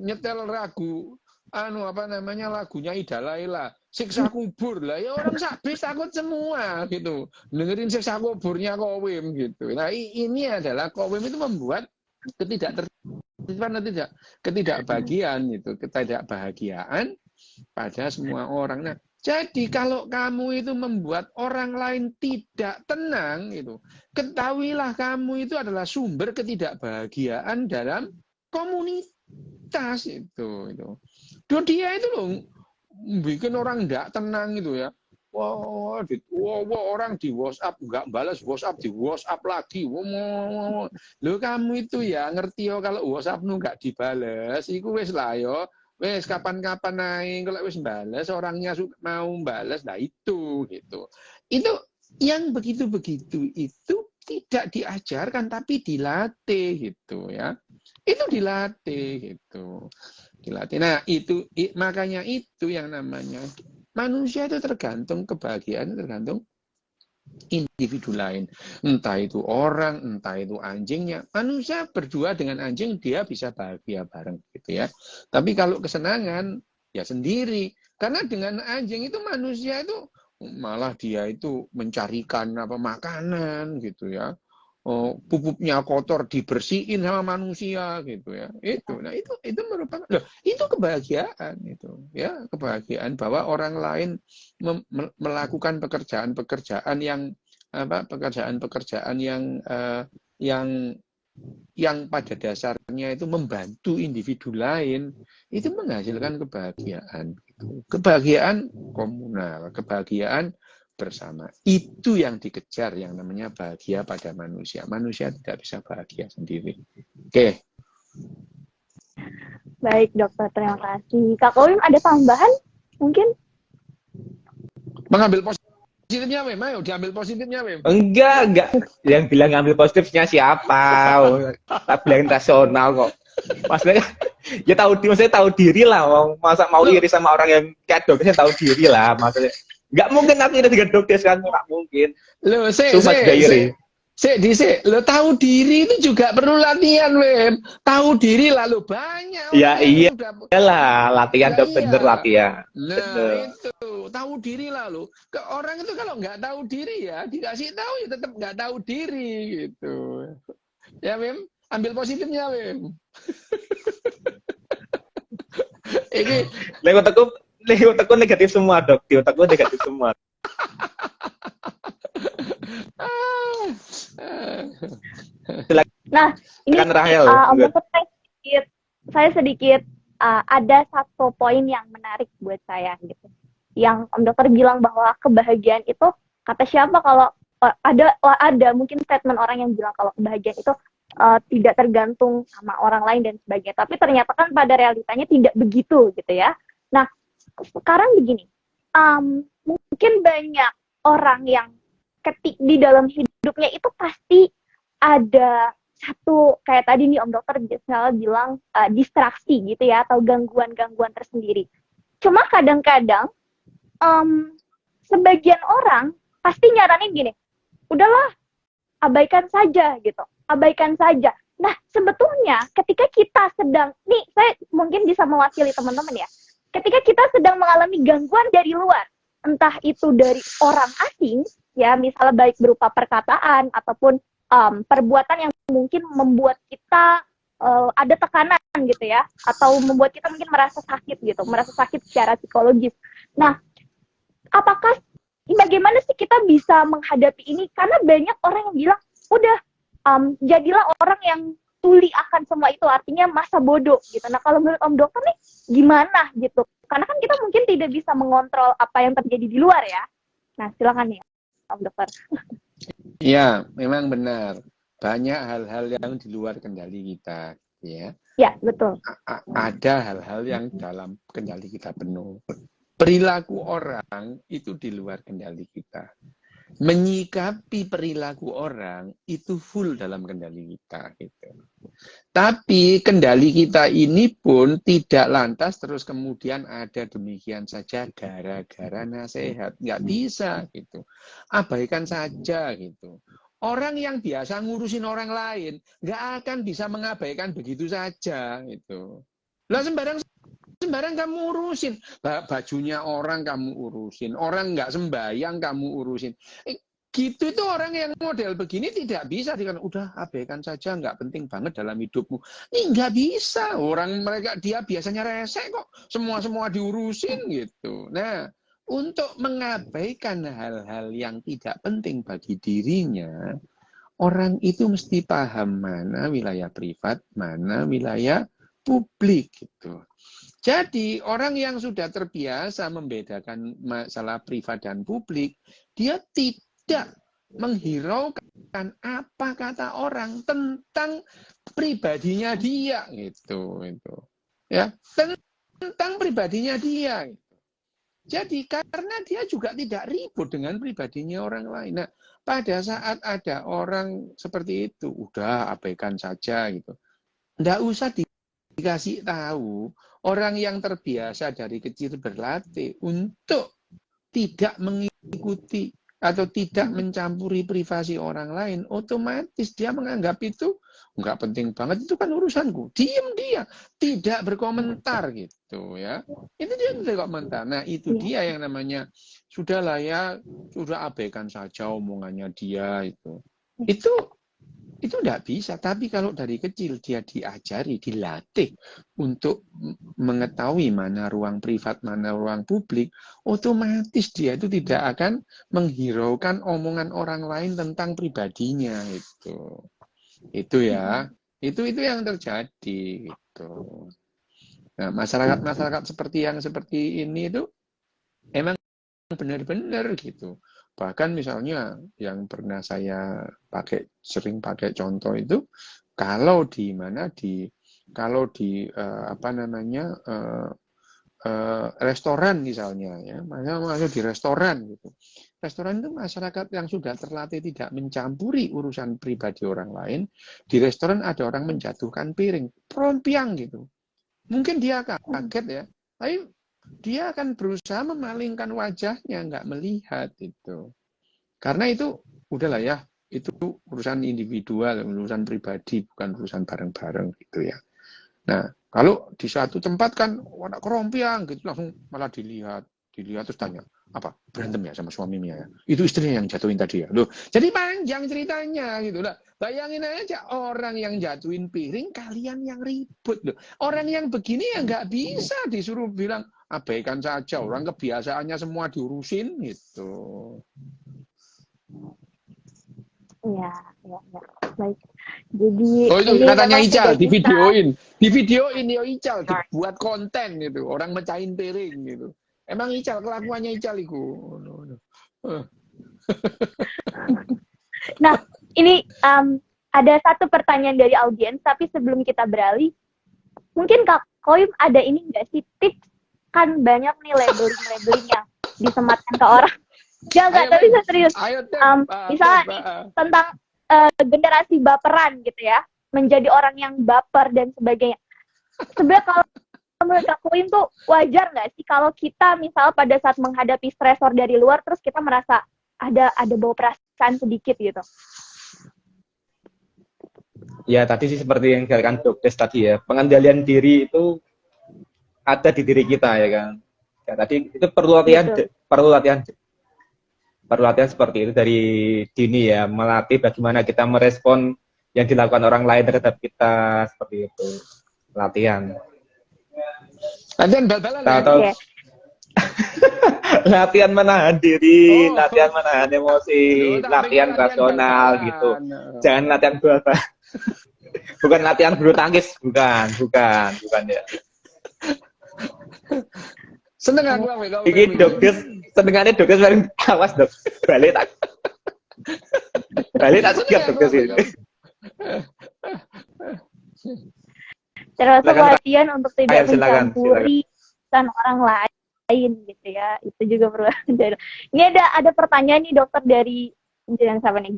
nyetel lagunya Ida Laila, siksa kubur lah ya, orang sabis takut semua gitu dengerin siksa kuburnya Kowim gitu. Nah ini adalah Kowim itu membuat ketidakbahagiaan gitu, ketidakbahagiaan pada semua orang. Nah jadi kalau kamu itu membuat orang lain tidak tenang itu, ketahuilah kamu itu adalah sumber ketidakbahagiaan dalam komunitas itu. Dia itu loh bikin orang tidak tenang gitu ya. Orang di WhatsApp nggak balas WhatsApp, di WhatsApp lagi. Lo kamu itu ya ngerti yo kalau WhatsApp nu nggak dibales, iku wis lah yo. Wes kapan-kapan naik kalau wis balas orangnya mau balas, nah itu gitu. Itu yang begitu-begitu itu tidak diajarkan tapi dilatih gitu ya. Itu dilatih gitu. Dilatih. Nah, makanya itu yang namanya manusia itu tergantung kebahagiaan tergantung individu lain. Entah itu orang, entah itu anjingnya. Manusia berdua dengan anjing dia bisa bahagia bareng gitu ya. Tapi kalau kesenangan ya sendiri. Karena dengan anjing itu manusia itu malah dia itu mencarikan makanan gitu ya. Pupuknya kotor dibersihin sama manusia gitu ya. Nah itu merupakan itu kebahagiaan itu ya, kebahagiaan bahwa orang lain melakukan pekerjaan-pekerjaan yang pada dasarnya itu membantu individu lain, itu menghasilkan kebahagiaan gitu. Kebahagiaan komunal, kebahagiaan bersama. Itu yang dikejar yang namanya bahagia pada manusia. Manusia tidak bisa bahagia sendiri. Oke. Baik, dokter. Terima kasih. Kak Kowim ada tambahan mungkin? Mengambil positifnya, Mem. Ayo diambil positifnya, Mem. Enggak. Yang bilang ngambil positifnya siapa? Tak bilang rasional kok. Maksudnya ya maksudnya tahu diri lah. Masa mau iri sama orang yang kayak dokternya tahu diri lah. Maksudnya nggak mungkin aku iri dengan dokter kan, nggak mungkin. Lo lo tahu diri itu juga perlu latihan, Mem. Tahu diri lalu banyak. Ya iyalah, latihan bener latihan. Nah, bener. itu tahu diri lalu. Orang itu kalau nggak tahu diri ya dikasih tahu ya tetap nggak tahu diri gitu. Ya, Mem. Ambil positifnya, Mem. Ini otakku negatif semua, Dok. Di otakku negatif semua. Nah, ini kan Rahel. Saya sedikit ada satu poin yang menarik buat saya gitu. Yang Om Dokter bilang bahwa kebahagiaan itu, kata siapa kalau ada mungkin statement orang yang bilang kalau kebahagiaan itu tidak tergantung sama orang lain dan sebagainya. Tapi ternyata kan pada realitanya tidak begitu gitu ya. Nah, sekarang begini, mungkin banyak orang yang di dalam hidupnya itu pasti ada satu, kayak tadi nih Om Dokter misalnya bilang distraksi gitu ya, atau gangguan-gangguan tersendiri. Cuma kadang-kadang sebagian orang pasti nyaranin gini, udahlah abaikan saja gitu, abaikan saja. Nah sebetulnya ketika kita sedang, nih saya mungkin bisa mewakili teman-teman ya, ketika kita sedang mengalami gangguan dari luar, entah itu dari orang asing ya, misalnya baik berupa perkataan ataupun perbuatan yang mungkin membuat kita ada tekanan gitu ya, atau membuat kita mungkin merasa sakit gitu, merasa sakit secara psikologis. Nah, bagaimana sih kita bisa menghadapi ini? Karena banyak orang yang bilang, udah jadilah orang yang tuli akan semua itu, artinya masa bodoh gitu. Nah, kalau menurut Om Dokter nih gimana gitu? Karena kan kita mungkin tidak bisa mengontrol apa yang terjadi di luar ya. Nah, silakan ya Om Dokter. Ya, memang benar. Banyak hal-hal yang di luar kendali kita, ya. Ya, betul. Ada hal-hal yang dalam kendali kita penuh. Perilaku orang itu di luar kendali kita. Menyikapi perilaku orang itu full dalam kendali kita, gitu. Tapi kendali kita ini pun tidak lantas terus kemudian ada demikian saja gara-gara nasihat. Nggak bisa gitu. Abaikan saja gitu. Orang yang biasa ngurusin orang lain nggak akan bisa mengabaikan begitu saja gitu. Lah sembarang kamu urusin. Bajunya orang kamu urusin. Orang nggak sembayang kamu urusin. Gitu itu orang yang model begini tidak bisa dikatakan udah abaikan saja, nggak penting banget dalam hidupmu. Ini nggak bisa. Orang dia biasanya resek kok, semua diurusin gitu. Nah, untuk mengabaikan hal-hal yang tidak penting bagi dirinya, orang itu mesti paham mana wilayah privat, mana wilayah publik gitu. Jadi orang yang sudah terbiasa membedakan masalah privat dan publik, dia tidak menghiraukan apa kata orang tentang pribadinya dia gitu itu. Ya, tentang pribadinya dia. Jadi karena dia juga tidak ribut dengan pribadinya orang lain. Nah, pada saat ada orang seperti itu, udah abaikan saja gitu. Nggak usah dikasih tahu. Orang yang terbiasa dari kecil berlatih untuk tidak mengikuti atau tidak mencampuri privasi orang lain, otomatis dia menganggap itu nggak penting banget, itu kan urusanku. Diem dia, tidak berkomentar gitu ya. Itu dia tidak komentar. Nah itu dia yang namanya sudahlah ya, sudah abaikan saja omongannya dia itu. Itu enggak bisa, tapi kalau dari kecil dia diajari, dilatih untuk mengetahui mana ruang privat, mana ruang publik, otomatis dia itu tidak akan menghiraukan omongan orang lain tentang pribadinya itu. Itu ya. Itu yang terjadi gitu. Nah, masyarakat yang seperti ini itu emang benar-benar gitu. Bahkan misalnya yang pernah saya sering pakai contoh itu, kalau di restoran misalnya ya, masuk di restoran gitu. Restoran itu masyarakat yang sudah terlatih tidak mencampuri urusan pribadi orang lain. Di restoran ada orang menjatuhkan piring, prompiang gitu. Mungkin dia kaget ya, tapi dia akan berusaha memalingkan wajahnya, nggak melihat itu. Karena itu udahlah ya, itu urusan individual, urusan pribadi, bukan urusan bareng-bareng gitu ya. Nah, kalau di suatu tempat kan ada kerompiang gitu, langsung malah dilihat terus tanya, apa berantem ya sama suaminya ya? Itu istrinya yang jatuhin tadi ya. Loh, jadi panjang ceritanya gitu lah. Bayangin aja orang yang jatuhin piring, kalian yang ribut loh. Orang yang begini ya nggak bisa disuruh bilang abaikan saja. Orang kebiasaannya semua diurusin gitu. Iya, baik. Jadi itu katanya Ical di videoin yo Ical dibuat konten gitu, orang mecahin piring gitu. Emang Ical kelakuannya Ical itu. Nah, ini ada satu pertanyaan dari audiens, tapi sebelum kita beralih, mungkin Kak Koim ada ini nggak sih tips, kan banyak nih labeling yang disematkan ke orang. Jangan, tapi serius. Misalnya tentang generasi baperan gitu ya, menjadi orang yang baper dan sebagainya. Sebenarnya kalau menurut Kak Koim tuh wajar nggak sih kalau kita misal pada saat menghadapi stresor dari luar, terus kita merasa ada bawa perasaan sedikit gitu? Ya tadi sih seperti yang dikatakan Dokter tadi ya, pengendalian diri itu ada di diri kita ya kan. Ya, tadi itu perlu latihan seperti itu dari dini ya, melatih bagaimana kita merespon yang dilakukan orang lain terhadap kita, seperti itu. Latihan. Latihan bal-balan ya? Latihan menahan diri, latihan menahan emosi, latihan rasional gitu. Jangan latihan bahasa. Bukan latihan bulu tangkis, bukan ya. Seneng aku iki Dokter, senengane Dokter paling awas Dok. Balik tak siap Dokter sih. Terus latihan untuk tidak mencampuri urusan orang lain gitu ya, itu juga perlu. Ini ada pertanyaan nih Dokter dari jangan sampai nih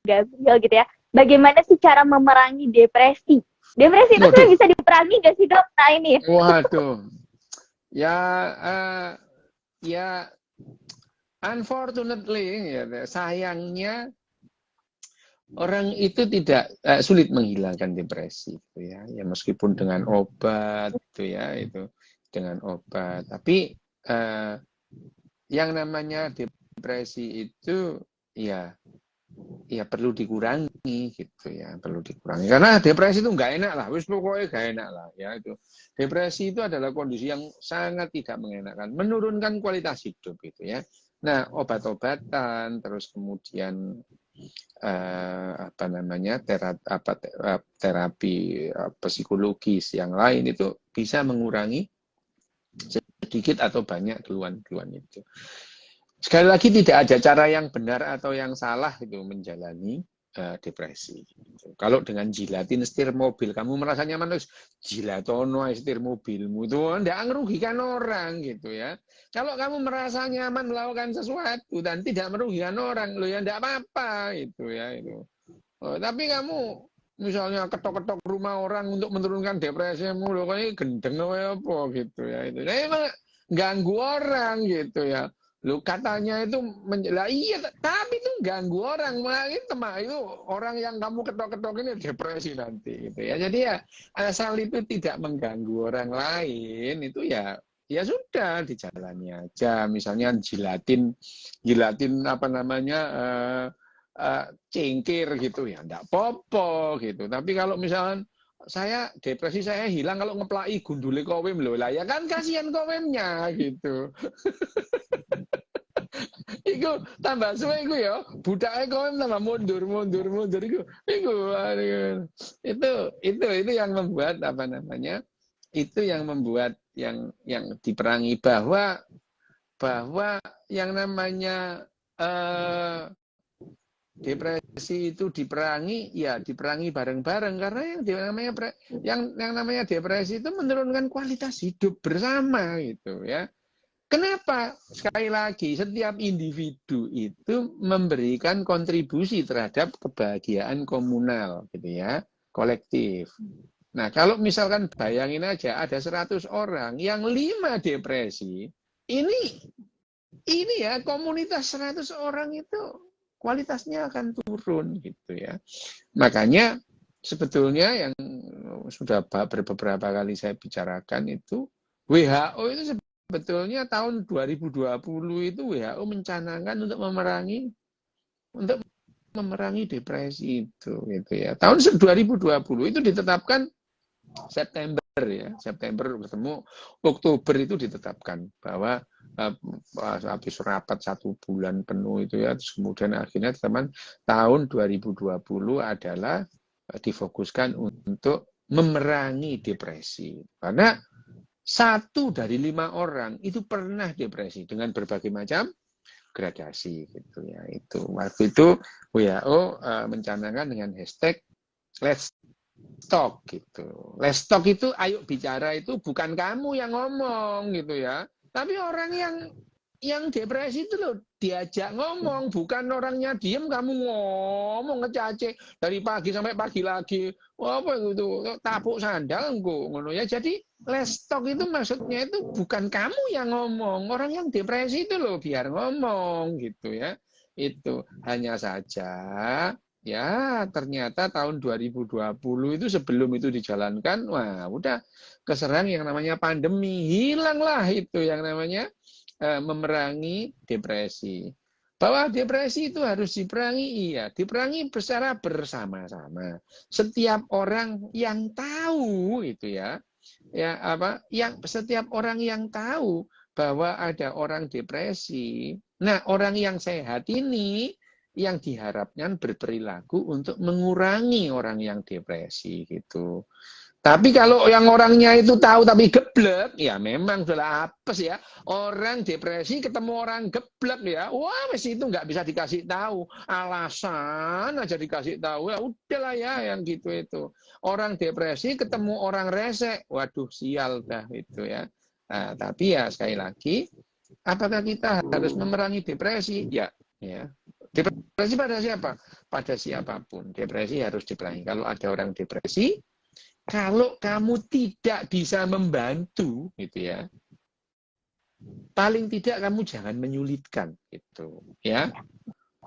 Gabriel gitu ya. Bagaimana sih cara memerangi depresi? Depresi itu sebenarnya bisa diperangi nggak sih Dok? Nah ini. Waduh. Ya unfortunately ya, sayangnya orang itu tidak sulit menghilangkan depresi gitu ya. Ya meskipun dengan obat gitu ya, itu dengan obat. Tapi yang namanya depresi itu ya perlu dikurangi gitu ya, perlu dikurangi. Karena depresi itu nggak enak lah, wis pokoknya nggak enak lah ya itu. Depresi itu adalah kondisi yang sangat tidak mengenakan, menurunkan kualitas hidup gitu ya. Nah, obat-obatan, terus kemudian terapi psikologis yang lain itu bisa mengurangi sedikit atau banyak keluhan-keluhan itu. Sekali lagi tidak ada cara yang benar atau yang salah itu menjalani depresi. Kalau dengan jilatin setir mobil, kamu merasa nyaman terus jilatono setir mobilmu itu tidak merugikan orang gitu ya. Kalau kamu merasa nyaman melakukan sesuatu dan tidak merugikan orang, lo ya tidak apa-apa gitu ya itu. Tapi kamu misalnya ketok-ketok rumah orang untuk menurunkan depresimu, lo kayak gendeng apa gitu ya itu. Nah, emang ganggu orang gitu ya. Lu katanya itu iya, tapi itu ganggu orang, itu orang yang kamu ketok-ketok ini depresi nanti gitu ya. Jadi ya asal itu tidak mengganggu orang lain itu ya sudah dijalani aja. Misalnya jilatin apa namanya cengkir gitu ya enggak popo gitu. Tapi kalau misalnya saya depresi saya hilang kalau ngeplai gundule kowem loh lah ya kan kasihan kowemnya gitu. Iku tambah suwe iku ya, budake kowem tambah mundur iku. Itu yang membuat apa namanya? Itu yang membuat yang diperangi bahwa yang namanya depresi itu diperangi bareng-bareng karena yang namanya depresi itu menurunkan kualitas hidup bersama gitu ya. Kenapa? Sekali lagi, setiap individu itu memberikan kontribusi terhadap kebahagiaan komunal, gitu ya, kolektif. Nah, kalau misalkan bayangin aja ada 100 orang yang 5 depresi, ini ya komunitas 100 orang itu kualitasnya akan turun, gitu ya. Makanya sebetulnya yang sudah beberapa kali saya bicarakan itu WHO itu sebetulnya tahun 2020 itu WHO mencanangkan untuk memerangi depresi itu gitu ya. Tahun 2020 itu ditetapkan September ya. September ketemu Oktober itu ditetapkan bahwa habis rapat 1 bulan penuh itu ya. Terus kemudian akhirnya teman tahun 2020 adalah difokuskan untuk memerangi depresi. Karena 1 dari 5 orang itu pernah depresi dengan berbagai macam gradasi gitu ya. Itu waktu itu WHO mencanangkan dengan hashtag Let's Talk gitu. Let's Talk itu ayo bicara itu bukan kamu yang ngomong gitu ya. Tapi orang yang depresi itu loh diajak ngomong, bukan orangnya diem kamu ngomong ngecacek dari pagi sampai pagi lagi. Wah, apa itu? Tapuk sandal ngono ya. Jadi let's talk itu maksudnya itu bukan kamu yang ngomong, orang yang depresi itu loh biar ngomong gitu ya. Itu hanya saja ya ternyata tahun 2020 itu sebelum itu dijalankan, wah udah keserang yang namanya pandemi, hilanglah itu yang namanya memerangi depresi. Bahwa depresi itu harus diperangi, iya, diperangi secara bersama-sama. Setiap orang yang tahu itu ya setiap orang yang tahu bahwa ada orang depresi. Nah, orang yang sehat ini yang diharapkan berperilaku untuk mengurangi orang yang depresi gitu. Tapi kalau yang orangnya itu tahu tapi geblek, ya memang sudah apes ya. Orang depresi ketemu orang geblek ya, wah mesti itu nggak bisa dikasih tahu. Alasan aja dikasih tahu, ya udahlah ya yang gitu itu. Orang depresi ketemu orang resek, waduh sial dah itu ya. Nah, tapi ya sekali lagi, apakah kita harus memerangi depresi? Ya. Depresi pada siapa? Pada siapapun. Depresi harus diperangi. Kalau ada orang depresi, kalau kamu tidak bisa membantu, gitu ya, paling tidak kamu jangan menyulitkan, gitu, ya,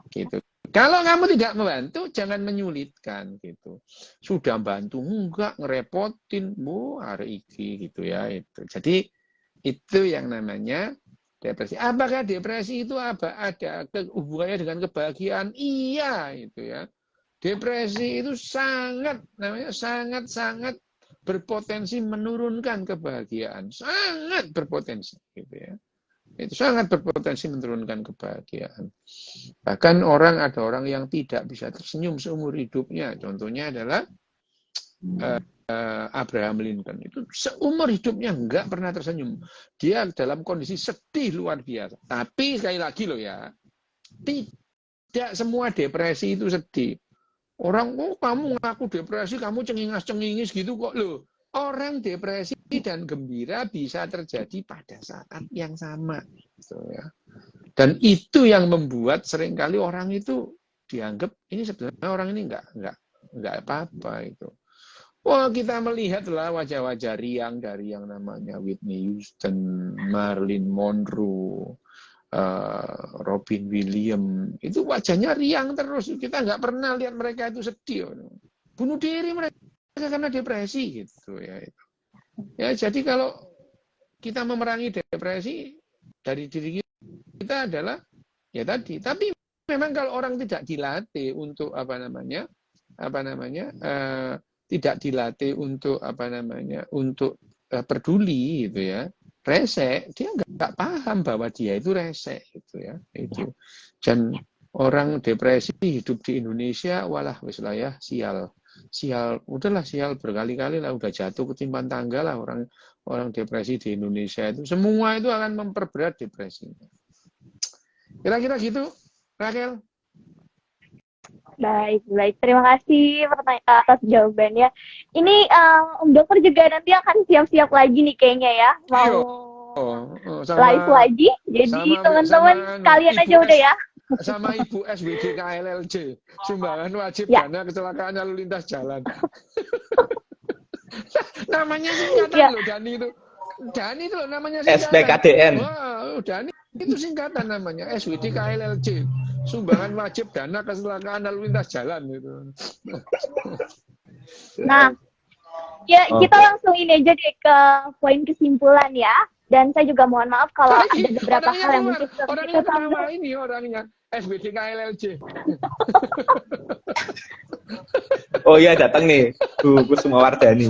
gitu. Kalau kamu tidak membantu, jangan menyulitkan, gitu. Sudah bantu enggak ngerepotin, hari ini, gitu ya, itu. Jadi itu yang namanya depresi. Apakah depresi itu ada hubungannya dengan kebahagiaan? Iya, itu ya. Depresi itu sangat berpotensi menurunkan kebahagiaan, sangat berpotensi gitu ya. Itu sangat berpotensi menurunkan kebahagiaan. Bahkan ada orang yang tidak bisa tersenyum seumur hidupnya. Contohnya adalah Abraham Lincoln itu seumur hidupnya nggak pernah tersenyum. Dia dalam kondisi sedih luar biasa. Tapi sekali lagi loh ya, tidak semua depresi itu sedih. Orang, oh kamu ngaku depresi, kamu cengingas-cengingis gitu kok loh. Orang depresi dan gembira bisa terjadi pada saat yang sama. Gitu ya. Dan itu yang membuat seringkali orang itu dianggap ini sebenarnya orang ini nggak apa-apa itu. Wah, kita melihatlah wajah-wajah riang dari yang namanya Whitney Houston, Marilyn Monroe, Robin Williams, itu wajahnya riang terus. Kita nggak pernah lihat mereka itu sedih. Bunuh diri mereka karena depresi gitu ya. Ya, jadi kalau kita memerangi depresi dari diri kita adalah ya tadi. Tapi memang kalau orang tidak dilatih untuk tidak dilatih untuk untuk peduli gitu ya, resek, dia nggak paham bahwa dia itu resek gitu ya, itu. Dan orang depresi hidup di Indonesia, walah wis lah ya, sial, udahlah sial berkali-kali lah, udah jatuh ketimpan tangga lah orang depresi di Indonesia itu, semua itu akan memperberat depresinya. Kira-kira gitu, Raquel. Baik. Terima kasih atas jawabannya. Ini Om Dokter juga nanti akan siap-siap lagi nih kayaknya ya, mau live lagi. Jadi teman-teman kalian aja udah ya. Sama Ibu SWD KLLC, sumbangan wajib dana kecelakaan lalu lintas jalan. Namanya singkatan loh, Dani itu. Dani itu loh namanya singkatan. SPKDN. Wow, Dani itu singkatan namanya SWD KLLC, sumbangan wajib dana kecelakaan lalu lintas jalan gitu. Nah, ya kita langsung ini aja deh ke poin kesimpulan ya. Dan saya juga mohon maaf kalau ada beberapa hal yang mungkin orangnya pertama ini orangnya SBD KLLC. Oh iya, datang nih Bu Kusuma Wardani.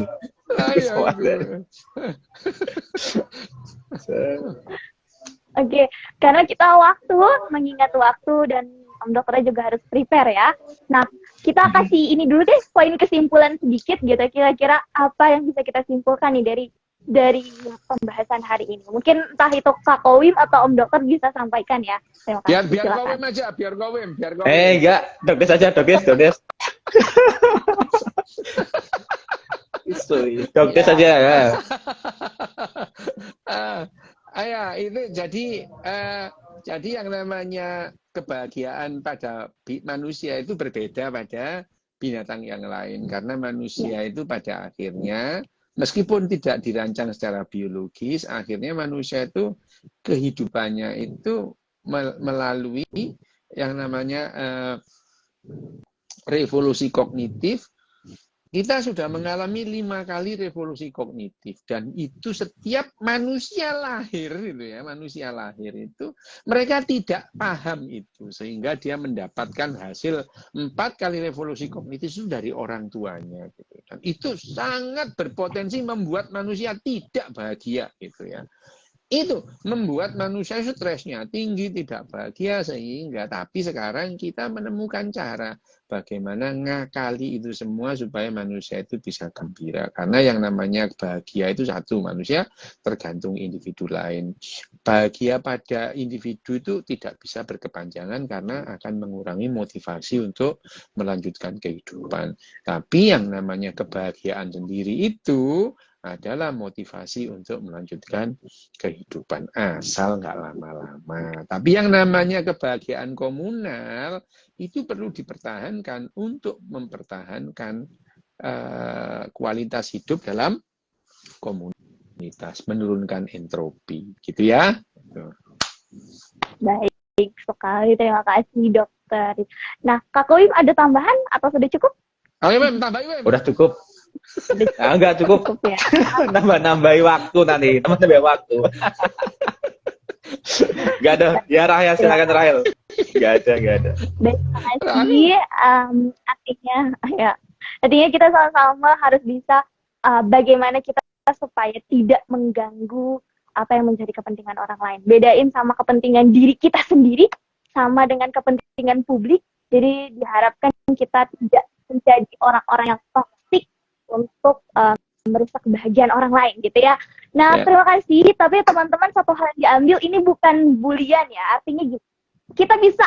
Oke, karena kita mengingat waktu dan Om Dokternya juga harus prepare ya. Nah, kita kasih ini dulu deh poin kesimpulan sedikit gitu. Kira-kira apa yang bisa kita simpulkan nih dari pembahasan hari ini. Mungkin entah itu Kak Kowim atau Om Dokter bisa sampaikan ya. Terima kasih. Biar Kowim aja, biar Kowim. Enggak, Dokter aja, Dokter. Dokter saja ya. Itu jadi yang namanya kebahagiaan pada manusia itu berbeda pada binatang yang lain, karena manusia itu pada akhirnya meskipun tidak dirancang secara biologis, akhirnya manusia itu kehidupannya itu melalui yang namanya revolusi kognitif. Kita sudah mengalami 5 kali revolusi kognitif, dan itu setiap manusia lahir itu mereka tidak paham itu, sehingga dia mendapatkan hasil 4 kali revolusi kognitif itu dari orang tuanya gitu. Dan itu sangat berpotensi membuat manusia tidak bahagia gitu ya. Itu membuat manusia stresnya tinggi, tidak bahagia, sehingga tapi sekarang kita menemukan cara bagaimana ngakali itu semua supaya manusia itu bisa gembira. Karena yang namanya bahagia itu satu, manusia tergantung individu lain. Bahagia pada individu itu tidak bisa berkepanjangan karena akan mengurangi motivasi untuk melanjutkan kehidupan. Tapi yang namanya kebahagiaan sendiri itu adalah motivasi untuk melanjutkan kehidupan, asal nggak lama-lama. Tapi yang namanya kebahagiaan komunal itu perlu dipertahankan untuk mempertahankan kualitas hidup dalam komunitas, menurunkan entropi, gitu ya. Baik sekali, terima kasih Dokter. Nah, Kak Kowim ada tambahan atau sudah cukup? Oke, tambahin. Udah cukup. Enggak cukup ya. Nambahi waktu nanti, tambah waktu. Enggak ada. Ya Rahel, silakan Rahel. Enggak ada. Baik, terima kasih. Artinya kita sama-sama harus bisa bagaimana kita supaya tidak mengganggu apa yang menjadi kepentingan orang lain. Bedain sama kepentingan diri kita sendiri sama dengan kepentingan publik. Jadi diharapkan kita tidak menjadi orang-orang yang toksik untuk merusak kebahagiaan orang lain gitu ya. Nah, Ya. terima kasih. Tapi teman-teman, satu hal yang diambil ini bukan bulian ya. Artinya gitu. Kita bisa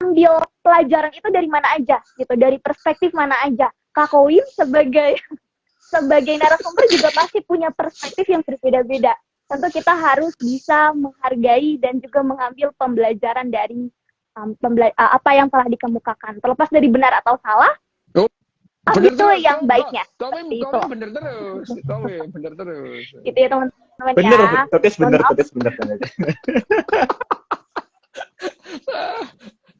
ambil pelajaran itu dari mana aja gitu, dari perspektif mana aja. Kak Kowim sebagai narasumber juga pasti punya perspektif yang berbeda-beda. Tentu kita harus bisa menghargai dan juga mengambil pembelajaran dari apa yang telah dikemukakan. Terlepas dari benar atau salah, Bener itu terus, yang baiknya. Kowim Seperti itu. bener terus. Kowim bener terus. Gitu ya teman-teman Bener, ya. Dodes bener, Mohon maaf. Dodes bener.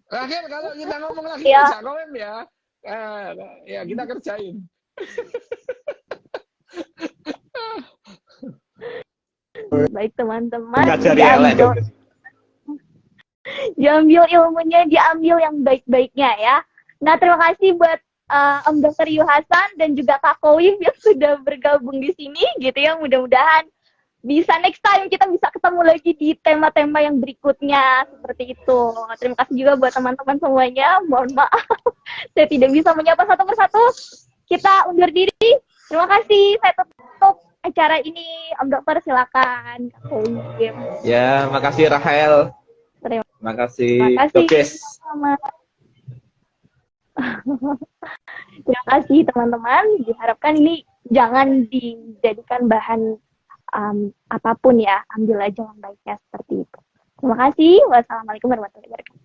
Akhir kalau kita ngomong lagi Ya. bisa Kowim ya. Ya kita kerjain. Baik teman-teman, Ngajari elek, Dodes. diambil ilmunya, diambil yang baik-baiknya ya. Nah, terima kasih buat Om Dr. Yu Hasan dan juga Kak Kowim yang sudah bergabung di sini gitu ya. Mudah-mudahan bisa next time kita bisa ketemu lagi di tema-tema yang berikutnya seperti itu. Terima kasih juga buat teman-teman semuanya. Mohon maaf saya tidak bisa menyapa satu persatu. Kita undur diri. Terima kasih. Saya tutup acara ini. Om Dokter silakan. Kak Kowim. Ya, makasih Rahel. Terima Makasih kasih. Dodes. Sama. Terima kasih teman-teman. Diharapkan ini jangan dijadikan bahan apapun ya. Ambil aja yang baiknya seperti itu. Terima kasih. Wassalamualaikum warahmatullahi wabarakatuh.